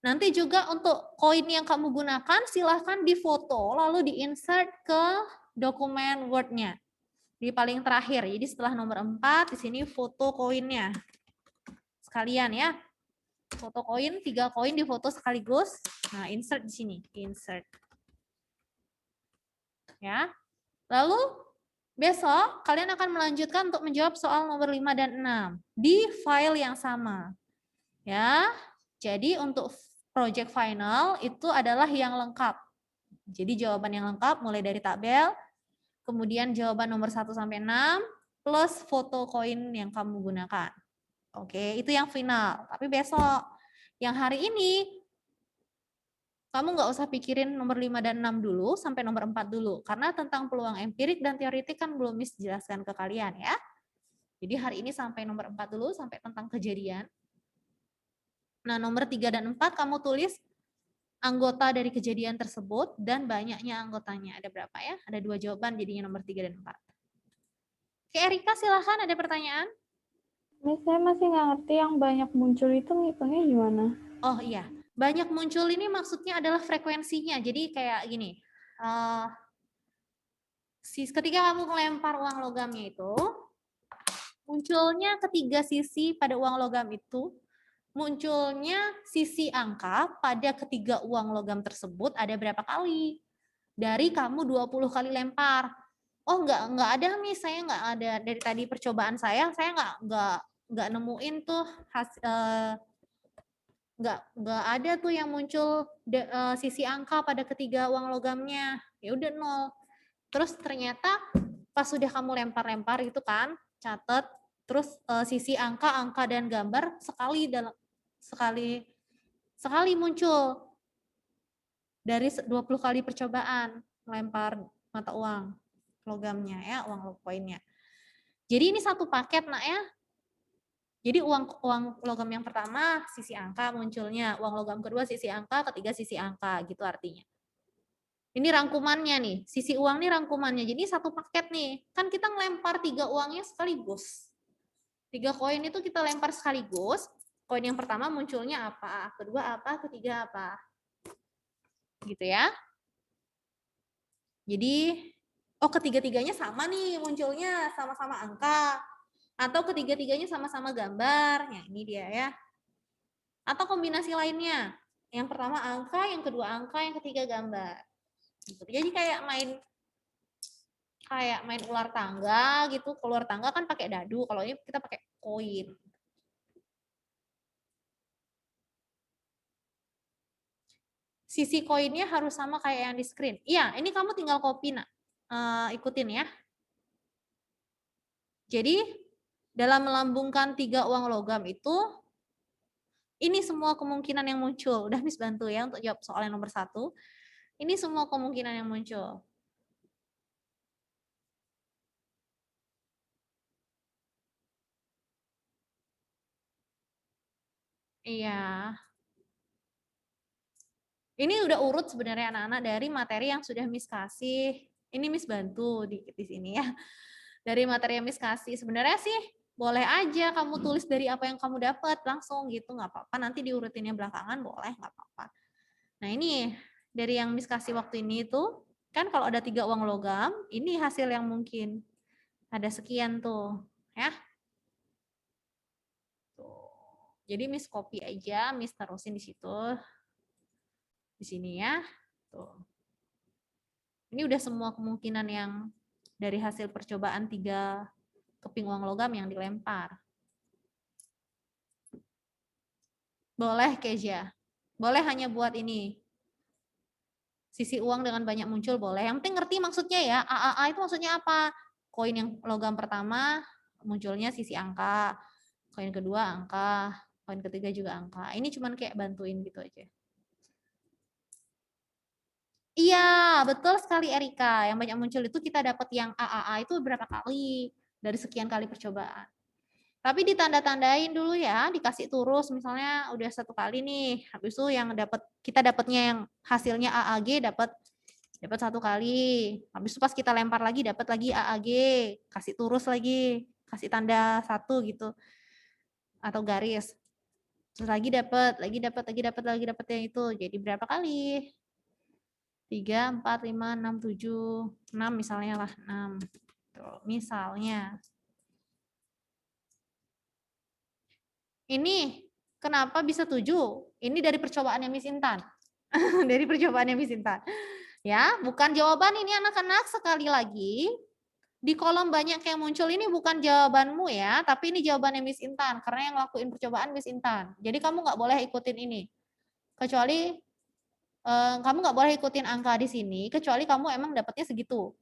Nanti juga untuk koin yang kamu gunakan silahkan difoto lalu di-insert ke dokumen Word-nya. Di paling terakhir. Jadi setelah nomor 4 di sini foto koinnya. Sekalian ya. Foto koin, 3 koin difoto sekaligus. Nah, insert di sini, insert. Ya. Lalu besok kalian akan melanjutkan untuk menjawab soal nomor 5 dan 6 di file yang sama. Ya. Jadi untuk project final itu adalah yang lengkap. Jadi jawaban yang lengkap mulai dari tabel, kemudian jawaban nomor 1 sampai 6 plus foto koin yang kamu gunakan. Oke, itu yang final. Tapi besok yang hari ini kamu nggak usah pikirin nomor 5 dan 6 dulu sampai nomor 4 dulu karena tentang peluang empirik dan teoritik kan belum Miss jelaskan ke kalian ya. Jadi hari ini sampai nomor 4 dulu sampai tentang kejadian. Nah, nomor 3 dan 4 kamu tulis anggota dari kejadian tersebut dan banyaknya anggotanya. Ada berapa ya? Ada 2 jawaban jadinya nomor 3 dan 4. Oke, Erika silahkan ada pertanyaan? Miss, saya masih nggak ngerti yang banyak muncul itu ngitungnya gimana? Oh iya, banyak muncul ini maksudnya adalah frekuensinya. Jadi kayak gini, ketika kamu melempar uang logamnya itu, munculnya ketiga sisi pada uang logam itu, munculnya sisi angka pada ketiga uang logam tersebut ada berapa kali? Dari kamu 20 kali lempar. Oh nggak ada nih, saya nggak ada dari tadi percobaan saya nggak nemuin tuh nggak ada tuh yang muncul sisi angka pada ketiga uang logamnya. Ya udah 0. Terus ternyata pas sudah kamu lempar-lempar itu kan, catat terus sisi angka dan gambar sekali muncul dari 20 kali percobaan lempar mata uang logamnya ya, uang koinnya. Jadi ini satu paket nak ya. Jadi uang logam yang pertama sisi angka munculnya, uang logam kedua sisi angka, ketiga sisi angka gitu artinya. Ini rangkumannya nih, sisi uang nih rangkumannya. Jadi satu paket nih. Kan kita ngelempar 3 uangnya sekaligus. 3 koin itu kita lempar sekaligus. Koin yang pertama munculnya apa, kedua apa, ketiga apa. Gitu ya. Jadi, ketiga-tiganya sama nih munculnya, sama-sama angka. Atau ketiga-tiganya sama-sama gambar. Ya, ini dia ya. Atau kombinasi lainnya. Yang pertama angka, yang kedua angka, yang ketiga gambar. Gitu. Jadi kayak main ular tangga gitu. Keluar tangga kan pakai dadu, kalau ini kita pakai koin. Sisi koinnya harus sama kayak yang di screen. Iya, ini kamu tinggal copy nak. Ikutin ya. Jadi dalam melambungkan 3 uang logam itu, ini semua kemungkinan yang muncul. Udah Miss bantu ya untuk jawab soal yang nomor 1. Ini semua kemungkinan yang muncul. Iya. Ini udah urut sebenarnya anak-anak dari materi yang sudah Miss kasih. Ini Miss bantu di sini ya. Dari materi yang Miss kasih. Sebenarnya sih boleh aja kamu tulis dari apa yang kamu dapat langsung gitu, nggak apa-apa. Nanti diurutinnya belakangan boleh, nggak apa-apa. Nah ini dari yang Miss kasih waktu ini tuh, kan kalau ada 3 uang logam, ini hasil yang mungkin. Ada sekian tuh, ya. Tuh. Jadi Miss copy aja, Miss terusin di situ. Di sini ya. Tuh. Ini udah semua kemungkinan yang dari hasil percobaan 3 keping uang logam yang dilempar. Boleh Keja. Boleh hanya buat ini. Sisi uang dengan banyak muncul boleh. Yang penting ngerti maksudnya ya. AAA itu maksudnya apa? Koin yang logam pertama munculnya sisi angka. Koin kedua angka. Koin ketiga juga angka. Ini cuman kayak bantuin gitu aja. Iya, betul sekali Erika. Yang banyak muncul itu kita dapat yang AAA itu berapa kali dari sekian kali percobaan. Tapi ditanda-tandain dulu ya, dikasih terus misalnya udah 1 kali nih. Habis itu yang kita dapatnya yang hasilnya AAG dapat 1 kali. Habis itu pas kita lempar lagi dapat lagi AAG, kasih terus lagi, kasih tanda 1 gitu. Atau garis. Terus lagi dapat yang itu. Jadi berapa kali? 3, 4, 5, 6, 7, 6 misalnya lah, 6. Tuh, misalnya. Ini kenapa bisa 7? Ini dari percobaannya Miss Intan. Dari percobaannya Miss Intan. Ya, bukan jawaban ini anak-anak, sekali lagi. Di kolom banyak yang muncul ini bukan jawabanmu ya, tapi ini jawabannya Miss Intan. Karena yang ngelakuin percobaan Miss Intan. Jadi kamu nggak boleh ikutin ini. Kecuali kamu nggak boleh ikutin angka di sini, kecuali kamu emang dapatnya segitu.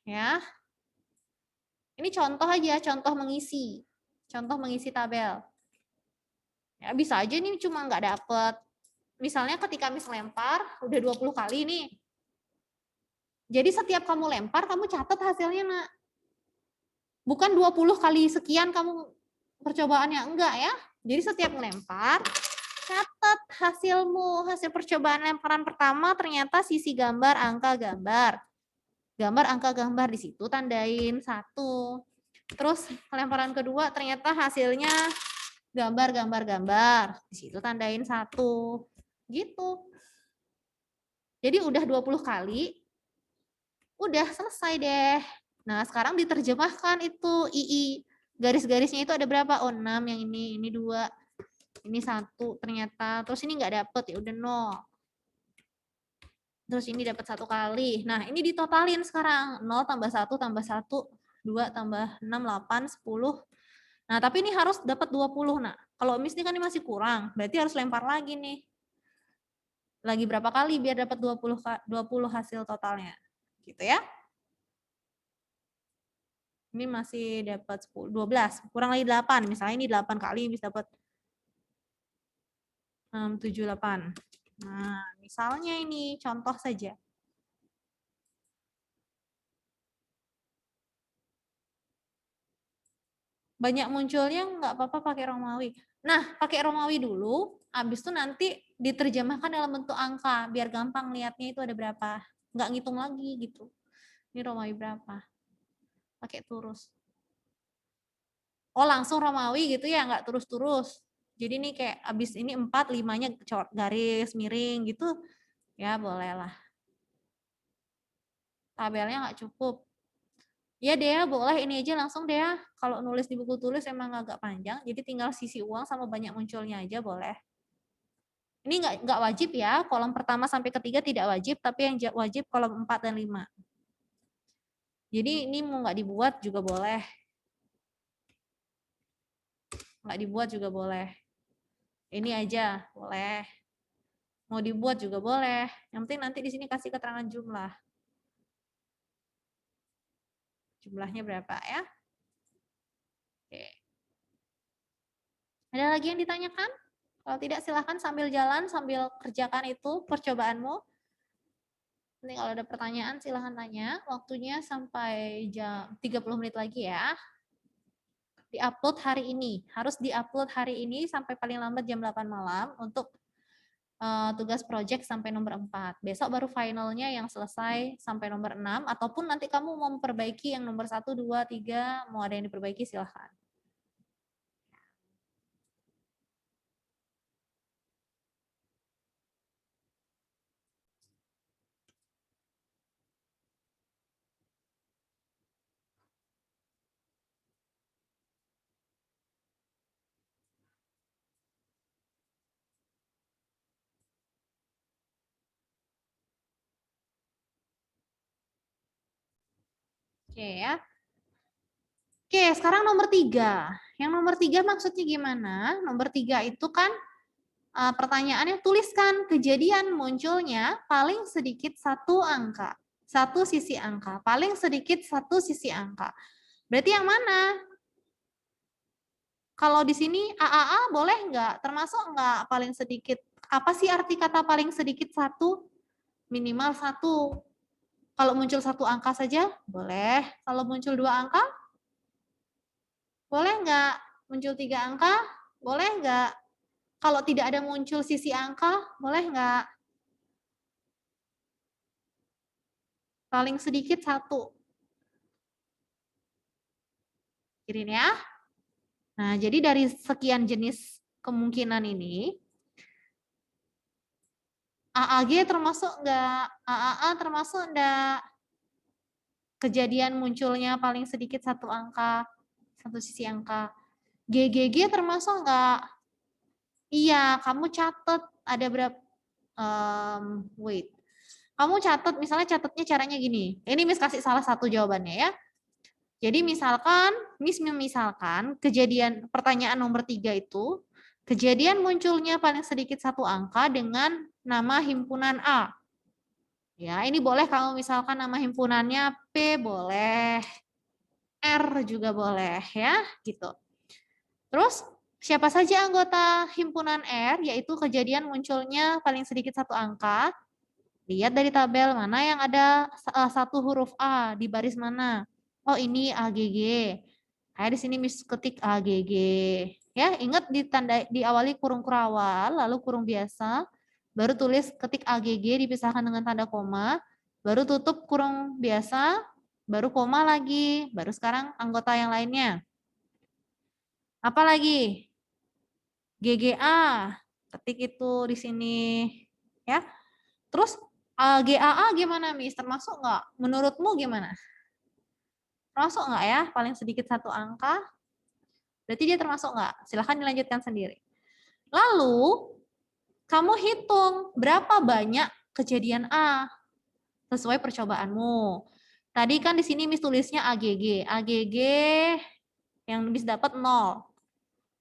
Ya. Ini contoh aja, contoh mengisi. Contoh mengisi tabel. Ya, bisa aja nih cuma nggak dapet. Misalnya ketika Miss lempar, udah 20 kali nih. Jadi setiap kamu lempar, kamu catat hasilnya, nak. Bukan 20 kali sekian kamu percobaannya, enggak ya. Jadi setiap melempar, catat hasilmu. Hasil percobaan lemparan pertama ternyata sisi gambar, angka, gambar. Gambar, angka, gambar. Di situ tandain 1. Terus lemparan kedua ternyata hasilnya gambar, gambar, gambar. Di situ tandain 1. Gitu. Jadi udah 20 kali, udah selesai deh. Nah sekarang diterjemahkan itu II. Garis-garisnya itu ada berapa? Oh 6 yang ini 2, ini 1 ternyata. Terus ini nggak dapet, ya udah 0. Terus ini dapat 1 kali. Nah ini ditotalin sekarang. 0 tambah 1 tambah 1, 2 tambah 6, 8, 10. Nah, tapi ini harus dapat 20. Nah, kalau Miss ini kan ini masih kurang, berarti harus lempar lagi nih. Lagi berapa kali biar dapat 20 hasil totalnya. Gitu ya. Ini masih dapat 12, kurang lagi 8. Misalnya ini 8 kali bisa dapat 7, 8. Nah, misalnya ini contoh saja. Banyak munculnya nggak apa-apa pakai Romawi. Nah, pakai Romawi dulu, habis itu nanti diterjemahkan dalam bentuk angka, biar gampang lihatnya itu ada berapa. Nggak ngitung lagi gitu. Ini Romawi berapa. Pakai terus. Oh, langsung Romawi gitu ya, nggak terus-terus. Jadi ini kayak habis ini 4, 5-nya garis miring gitu, ya bolehlah. Tabelnya nggak cukup. Ya Dea, boleh ini aja langsung Dea. Kalau nulis di buku tulis emang agak panjang, jadi tinggal sisi uang sama banyak munculnya aja boleh. Ini nggak wajib ya, kolom pertama sampai ketiga tidak wajib, tapi yang wajib kolom 4 dan 5. Jadi ini mau nggak dibuat juga boleh. Nggak dibuat juga boleh. Ini aja boleh. Mau dibuat juga boleh. Yang penting nanti di sini kasih keterangan jumlah. Jumlahnya berapa ya? Oke. Ada lagi yang ditanyakan? Kalau tidak silahkan sambil jalan, sambil kerjakan itu percobaanmu. Nanti kalau ada pertanyaan silahkan tanya. Waktunya sampai jam 30 menit lagi ya. Di-upload hari ini. Harus di-upload hari ini sampai paling lambat jam 8 malam untuk tugas project sampai nomor 4. Besok baru finalnya yang selesai sampai nomor 6. Ataupun nanti kamu mau memperbaiki yang nomor 1, 2, 3. Mau ada yang diperbaiki silahkan. Oke ya. Oke, sekarang nomor 3. Yang nomor 3 maksudnya gimana? Nomor 3 itu kan pertanyaannya tuliskan kejadian munculnya paling sedikit satu angka. Satu sisi angka. Paling sedikit satu sisi angka. Berarti yang mana? Kalau di sini AAA boleh nggak? Termasuk nggak paling sedikit? Apa sih arti kata paling sedikit satu? Minimal satu. Kalau muncul satu angka saja, boleh. Kalau muncul 2 angka, boleh nggak? Muncul 3 angka, boleh nggak? Kalau tidak ada muncul sisi angka, boleh nggak? Paling sedikit satu. Pikirin ya. Nah, jadi dari sekian jenis kemungkinan ini, AAG termasuk nggak? AAA termasuk nggak? Kejadian munculnya paling sedikit satu angka, satu sisi angka. GGG termasuk nggak? Iya, kamu catat ada berapa? Wait. Kamu catat, misalnya catatnya caranya gini. Ini Miss kasih salah satu jawabannya ya. Jadi misalkan, Miss memisalkan kejadian pertanyaan nomor 3 itu, kejadian munculnya paling sedikit satu angka dengan nama himpunan A. Ya, ini boleh kamu misalkan nama himpunannya P boleh, R juga boleh ya, gitu. Terus siapa saja anggota himpunan R, yaitu kejadian munculnya paling sedikit satu angka. Lihat dari tabel mana yang ada satu huruf A di baris mana. Oh ini AGG. Kayak di sini Miss ketik AGG. Ya, ingat diawali kurung kurawal, lalu kurung biasa, baru tulis ketik AGG dipisahkan dengan tanda koma, baru tutup kurung biasa, baru koma lagi, baru sekarang anggota yang lainnya. Apa lagi? GGA, ketik itu di sini, ya. Terus GAA gimana, Miss? Termasuk nggak? Menurutmu gimana? Termasuk nggak ya? Paling sedikit satu angka. Berarti dia termasuk nggak? Silahkan dilanjutkan sendiri. Lalu, kamu hitung berapa banyak kejadian A sesuai percobaanmu. Tadi kan di sini Miss tulisnya AGG. AGG yang Miss dapat 0.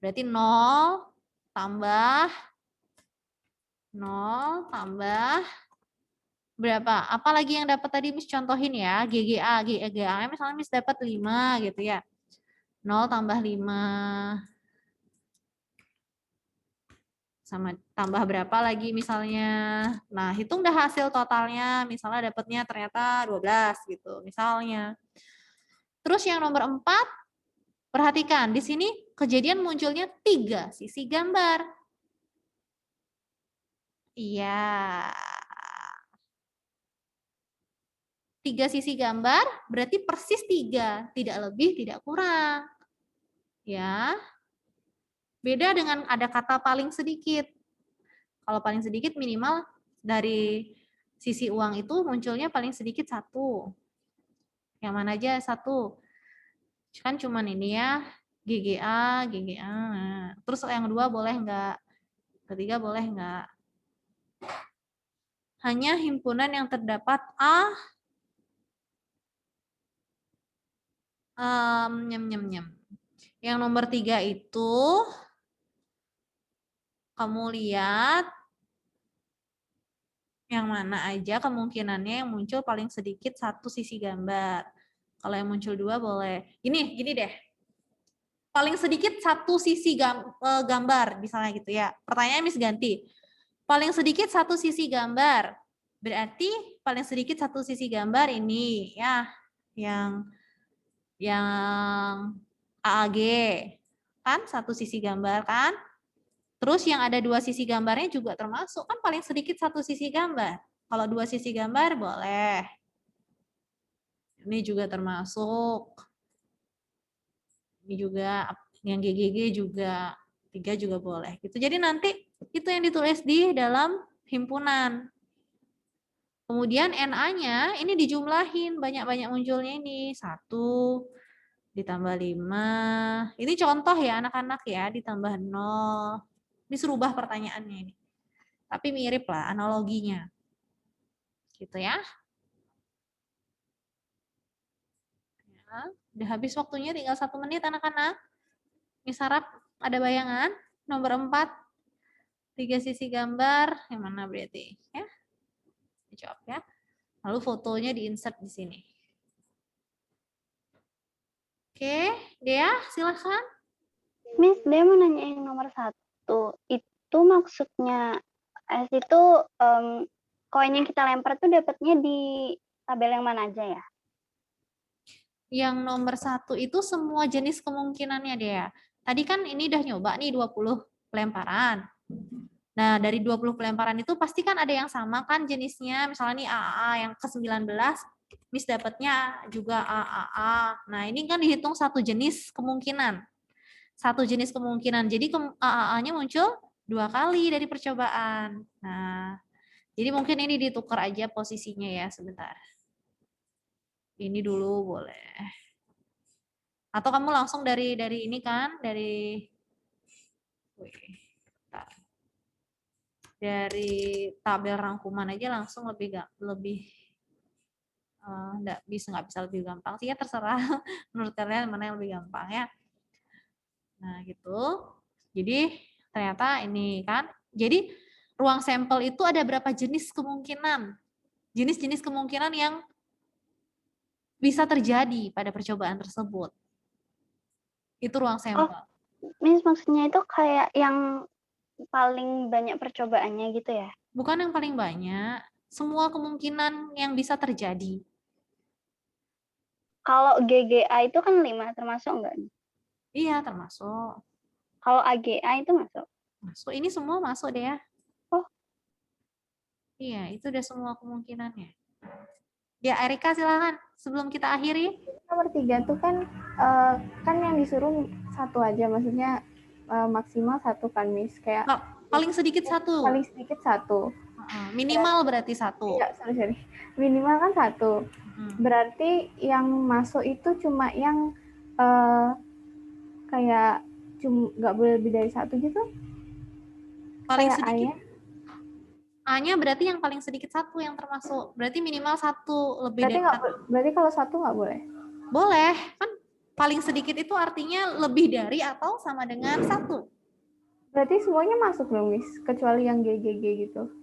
Berarti 0 tambah 0 tambah berapa? Apalagi yang dapat tadi Miss contohin ya, GGA, GGA misalnya Miss dapat 5 gitu ya. 0 tambah 5. Sama tambah berapa lagi misalnya. Nah, hitung dah hasil totalnya, misalnya dapatnya ternyata 12 gitu misalnya. Terus yang nomor 4, perhatikan di sini kejadian munculnya 3 sisi gambar. Iya. 3 sisi gambar berarti persis 3, tidak lebih, tidak kurang. Ya. Beda dengan ada kata paling sedikit. Kalau paling sedikit minimal dari sisi uang itu munculnya paling sedikit 1. Yang mana aja 1? Kan cuman ini ya, GGA, GGA. Terus yang 2 boleh enggak? Ketiga boleh enggak? Hanya himpunan yang terdapat A Yang nomor 3 itu kamu lihat yang mana aja kemungkinannya yang muncul paling sedikit 1 sisi gambar. Kalau yang muncul 2 boleh. Gini deh. Paling sedikit 1 sisi gambar misalnya gitu ya. Pertanyaannya Miss ganti. Paling sedikit 1 sisi gambar. Berarti paling sedikit satu sisi gambar ini ya, yang AAG kan satu sisi gambar kan. Terus yang ada dua sisi gambarnya juga termasuk kan paling sedikit satu sisi gambar. Kalau dua sisi gambar boleh. Ini juga termasuk. Ini juga yang GGG juga 3 juga boleh gitu. Jadi nanti itu yang ditulis di dalam himpunan. Kemudian NA-nya ini dijumlahin, banyak-banyak munculnya ini. 1 ditambah 5. Ini contoh ya anak-anak ya, ditambah 0. Ini serubah pertanyaannya ini. Tapi mirip lah analoginya. Gitu ya. Udah habis waktunya, tinggal 1 menit anak-anak. Ini Sarap, ada bayangan? Nomor 4. 3 sisi gambar, yang mana berarti? Ya. Jawab ya. Lalu fotonya di-insert di sini. Oke, Dea, silakan. Miss, Dea mau nanya yang nomor 1. Itu maksudnya, itu koin yang kita lempar tuh dapatnya di tabel yang mana aja ya? Yang nomor 1 itu semua jenis kemungkinannya, Dea. Tadi kan ini udah nyoba nih 20 pelemparan. Nah, dari 20 pelemparan itu pasti kan ada yang sama kan jenisnya. Misalnya nih AAA yang ke-19, Miss dapatnya juga AAA. Nah, ini kan dihitung satu jenis kemungkinan. Satu jenis kemungkinan. Jadi AAA-nya muncul 2 kali dari percobaan. Nah, jadi mungkin ini ditukar aja posisinya ya sebentar. Ini dulu boleh. Atau kamu langsung dari ini kan, dari tabel rangkuman aja langsung nggak bisa lebih gampang sih ya, terserah menurut kalian mana yang lebih gampang ya. Nah gitu. Jadi ternyata ini kan. Jadi ruang sampel itu ada berapa jenis kemungkinan? Jenis-jenis kemungkinan yang bisa terjadi pada percobaan tersebut. Itu ruang sampel. Oh, Miss, maksudnya itu kayak yang paling banyak percobaannya gitu ya? Bukan yang paling banyak, semua kemungkinan yang bisa terjadi. Kalau GGA itu kan 5, termasuk enggak? Iya, termasuk. Kalau AGA itu masuk? Masuk, ini semua masuk deh ya. Oh. Iya, itu udah semua kemungkinannya. Ya, Erika silakan sebelum kita akhiri. Nomor 3 tuh kan yang disuruh 1 aja, maksudnya maksimal 1 kan, Miss. Kayak paling sedikit 1. Paling sedikit 1. Minimal berarti 1. Iya, sorry. Minimal kan 1. Berarti yang masuk itu cuma yang kayak nggak boleh lebih dari 1 gitu? Paling kayak sedikit. A-nya berarti yang paling sedikit 1 yang termasuk. Berarti minimal 1 lebih dari 1. Berarti kalau 1 nggak boleh? Boleh. Kan paling sedikit itu artinya lebih dari atau sama dengan 1. Berarti semuanya masuk dong, Miss? Kecuali yang GGG gitu.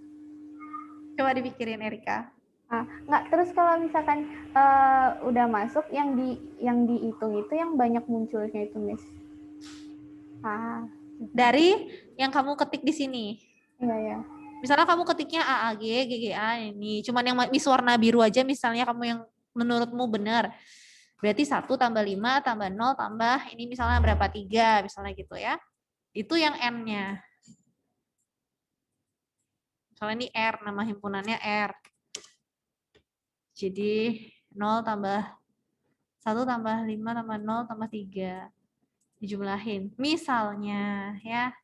Coba dipikirin, Erika. Nggak, terus kalau misalkan udah masuk, yang dihitung itu yang banyak munculnya itu, Miss. Dari yang kamu ketik di sini. Iya. Misalnya kamu ketiknya AAG, GGA ini, cuman yang Miss warna biru aja misalnya kamu yang menurutmu benar. Berarti 1 tambah 5 tambah 0 tambah ini misalnya berapa 3 misalnya gitu ya. Itu yang N-nya. Misalnya ini R, nama himpunannya R. Jadi 0 tambah 1 tambah 5 tambah 0 tambah 3. Dijumlahin. Misalnya ya.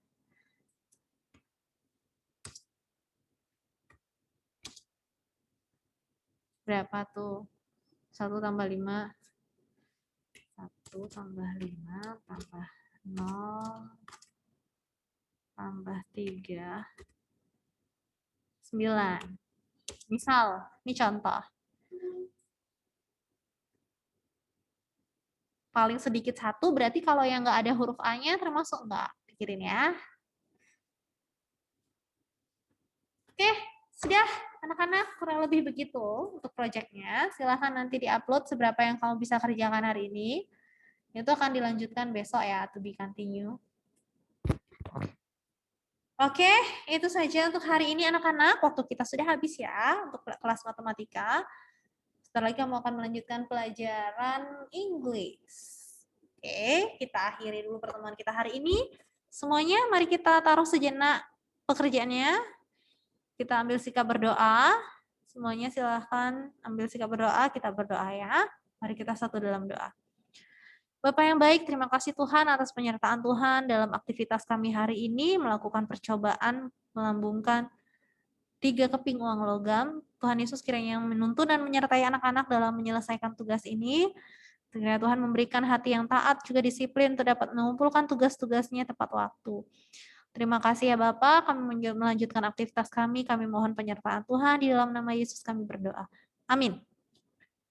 Berapa tuh? 1 tambah 5. 1 tambah 5 tambah 0 tambah 3. 9. Misal, ini contoh. Paling sedikit 1 berarti kalau yang nggak ada huruf A-nya termasuk nggak? Pikirin ya. Oke, sudah anak-anak kurang lebih begitu untuk proyeknya. Silahkan nanti di-upload seberapa yang kamu bisa kerjakan hari ini. Itu akan dilanjutkan besok ya, to be continue. Oke, itu saja untuk hari ini anak-anak. Waktu kita sudah habis ya untuk kelas matematika. Sebentar lagi kamu akan melanjutkan pelajaran Inggris. Oke, kita akhiri dulu pertemuan kita hari ini. Semuanya mari kita taruh sejenak pekerjaannya. Kita ambil sikap berdoa. Semuanya silahkan ambil sikap berdoa. Kita berdoa ya. Mari kita satu dalam doa. Bapak yang baik, terima kasih Tuhan atas penyertaan Tuhan dalam aktivitas kami hari ini, melakukan percobaan, melambungkan 3 keping uang logam. Tuhan Yesus kiranya yang menuntun dan menyertai anak-anak dalam menyelesaikan tugas ini. Kiranya Tuhan memberikan hati yang taat, juga disiplin untuk dapat mengumpulkan tugas-tugasnya tepat waktu. Terima kasih ya Bapak, kami melanjutkan aktivitas kami mohon penyertaan Tuhan, di dalam nama Yesus kami berdoa. Amin.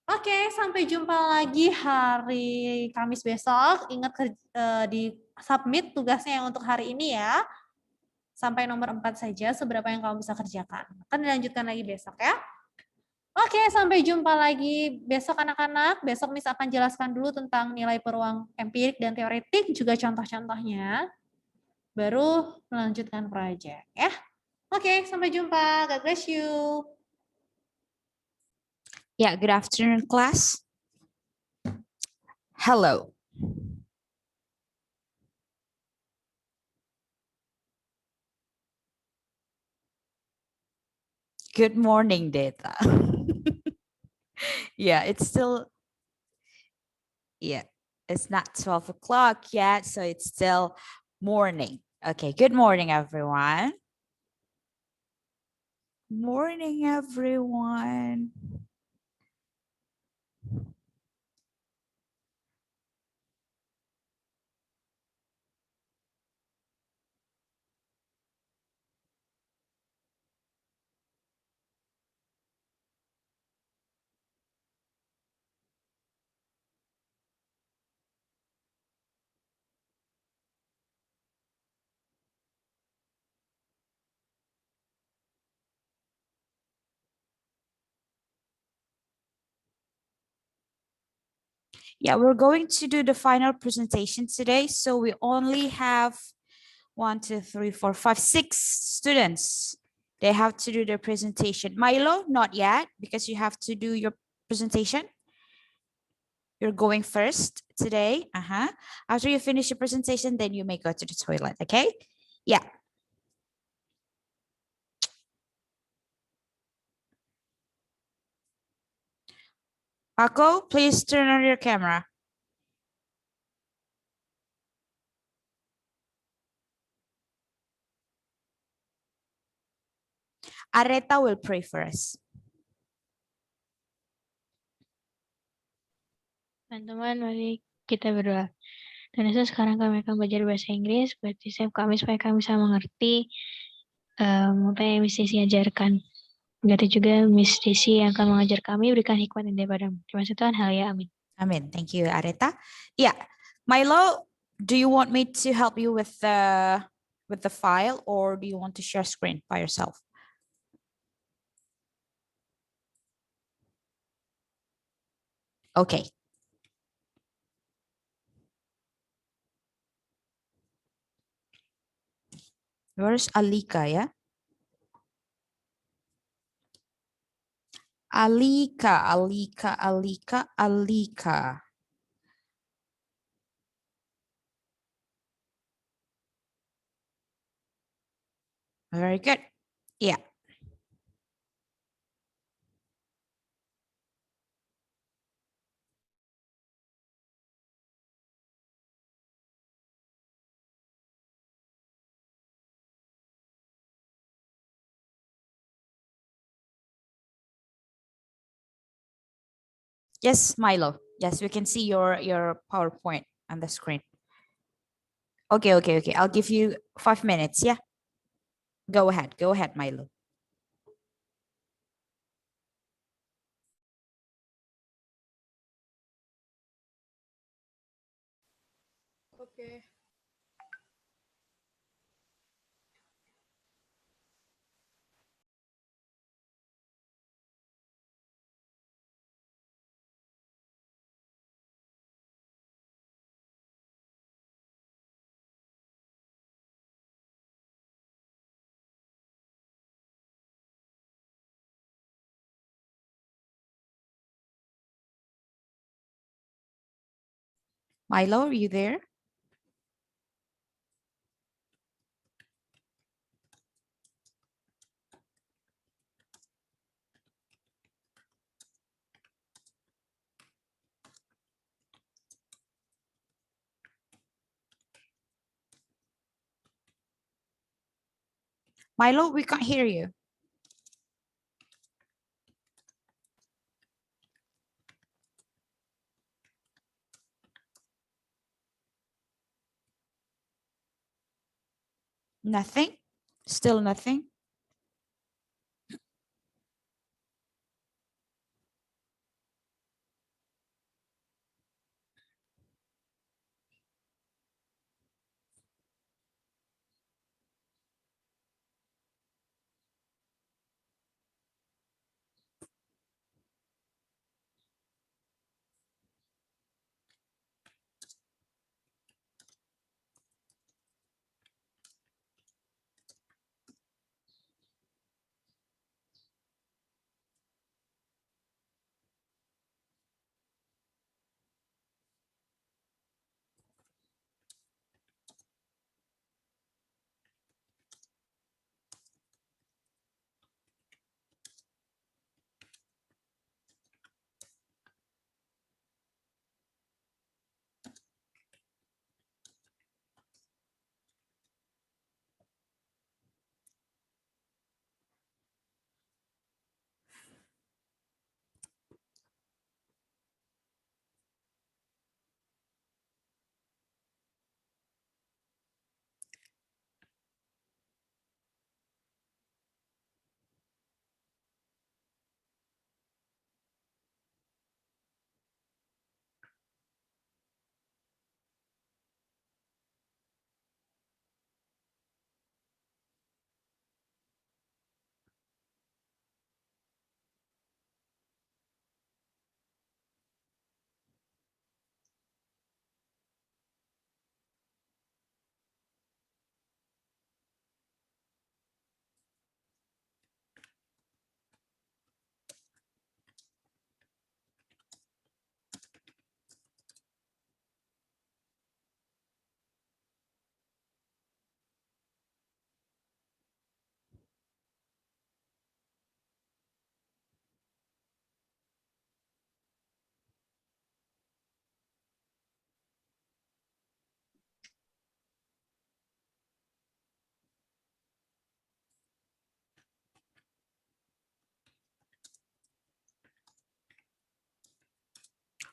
Oke, sampai jumpa lagi hari Kamis besok. Ingat di submit tugasnya yang untuk hari ini ya. Sampai nomor 4 saja, seberapa yang kamu bisa kerjakan. Akan dilanjutkan lagi besok ya. Oke, sampai jumpa lagi besok anak-anak. Besok Miss akan jelaskan dulu tentang nilai peluang empirik dan teoretik, juga contoh-contohnya. Baru melanjutkan proyek ya. Oke, sampai jumpa. God bless you. Yeah, good afternoon, class. Hello. Good morning, Data. Yeah, it's still, it's not 12 o'clock yet, so it's still morning. Okay, good morning, everyone. Morning, everyone. Yeah, we're going to do the final presentation today. So we only have 1, 2, 3, 4, 5, 6 students. They have to do their presentation. Milo, not yet, because you have to do your presentation. You're going first today. After you finish your presentation, then you may go to the toilet, okay? Yeah. Paco, please turn on your camera. Areta will pray for us. Teman-teman, mari kita berdoa. Dan Yesus, sekarang kami akan belajar bahasa Inggris buat setiap kami supaya kami bisa mengerti apa yang Miss Desi ajarkan. Begitu juga Miss Desi yang akan mengajar kami, berikan hikmat yang daripadamu. Terima kasih Tuhan, haleluya, amin. Amin. Thank you, Areta. Yeah, Milo, do you want me to help you with the file, or do you want to share screen by yourself? Okay. Where's Alika, ya? Alika. Very good. Yeah. Yes, Milo. Yes, we can see your PowerPoint on the screen. Okay. I'll give you 5 minutes, yeah? Go ahead, Milo. Oke. Milo, are you there? Milo, we can't hear you. Nothing? Still nothing?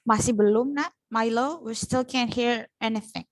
Masih belum, Nak? Milo, we still can't hear anything.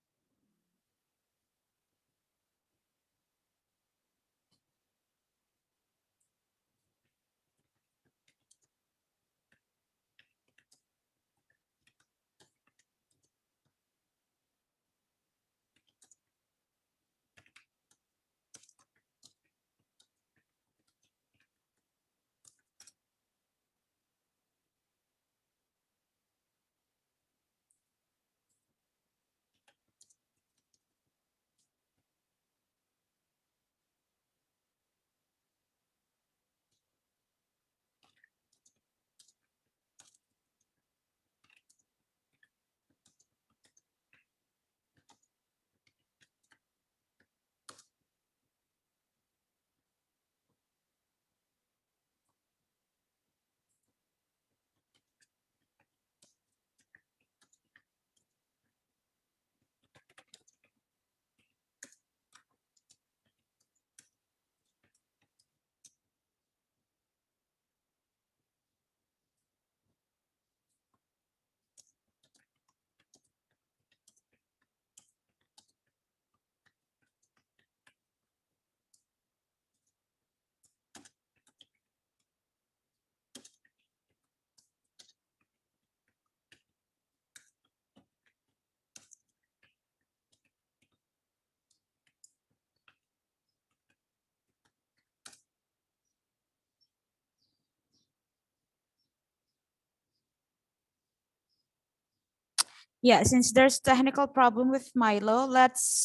Yeah, since there's technical problem with Milo, let's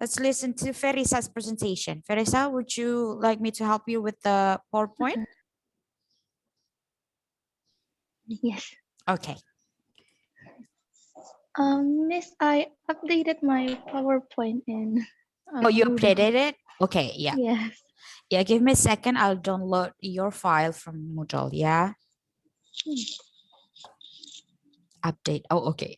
listen to Verisa's presentation. Verisa, would you like me to help you with the PowerPoint? Yes. Okay. Miss, I updated my PowerPoint in. Oh, you Moodle. updated it? Okay, yeah. Yes. Yeah, give me a second. I'll download your file from Moodle, yeah? Update. Oh, okay.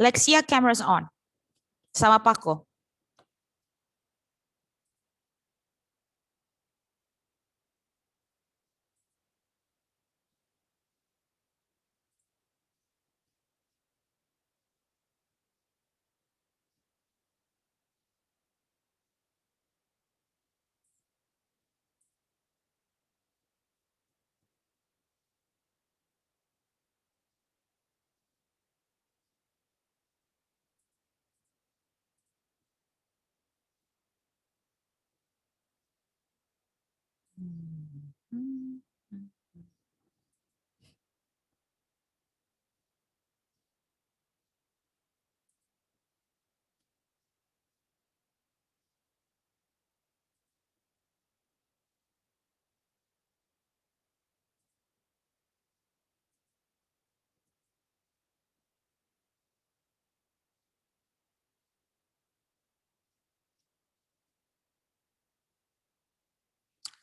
Lexia, cameras on. Sama Paco.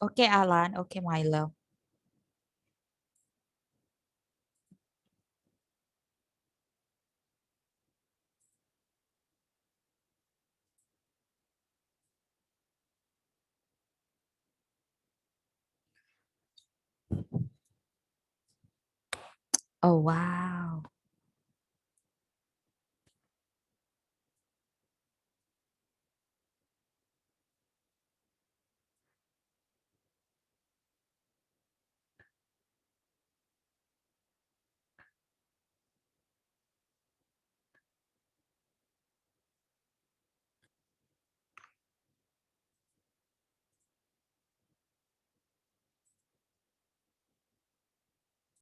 Oke, Alan. Oke, Milo. Oh, wow.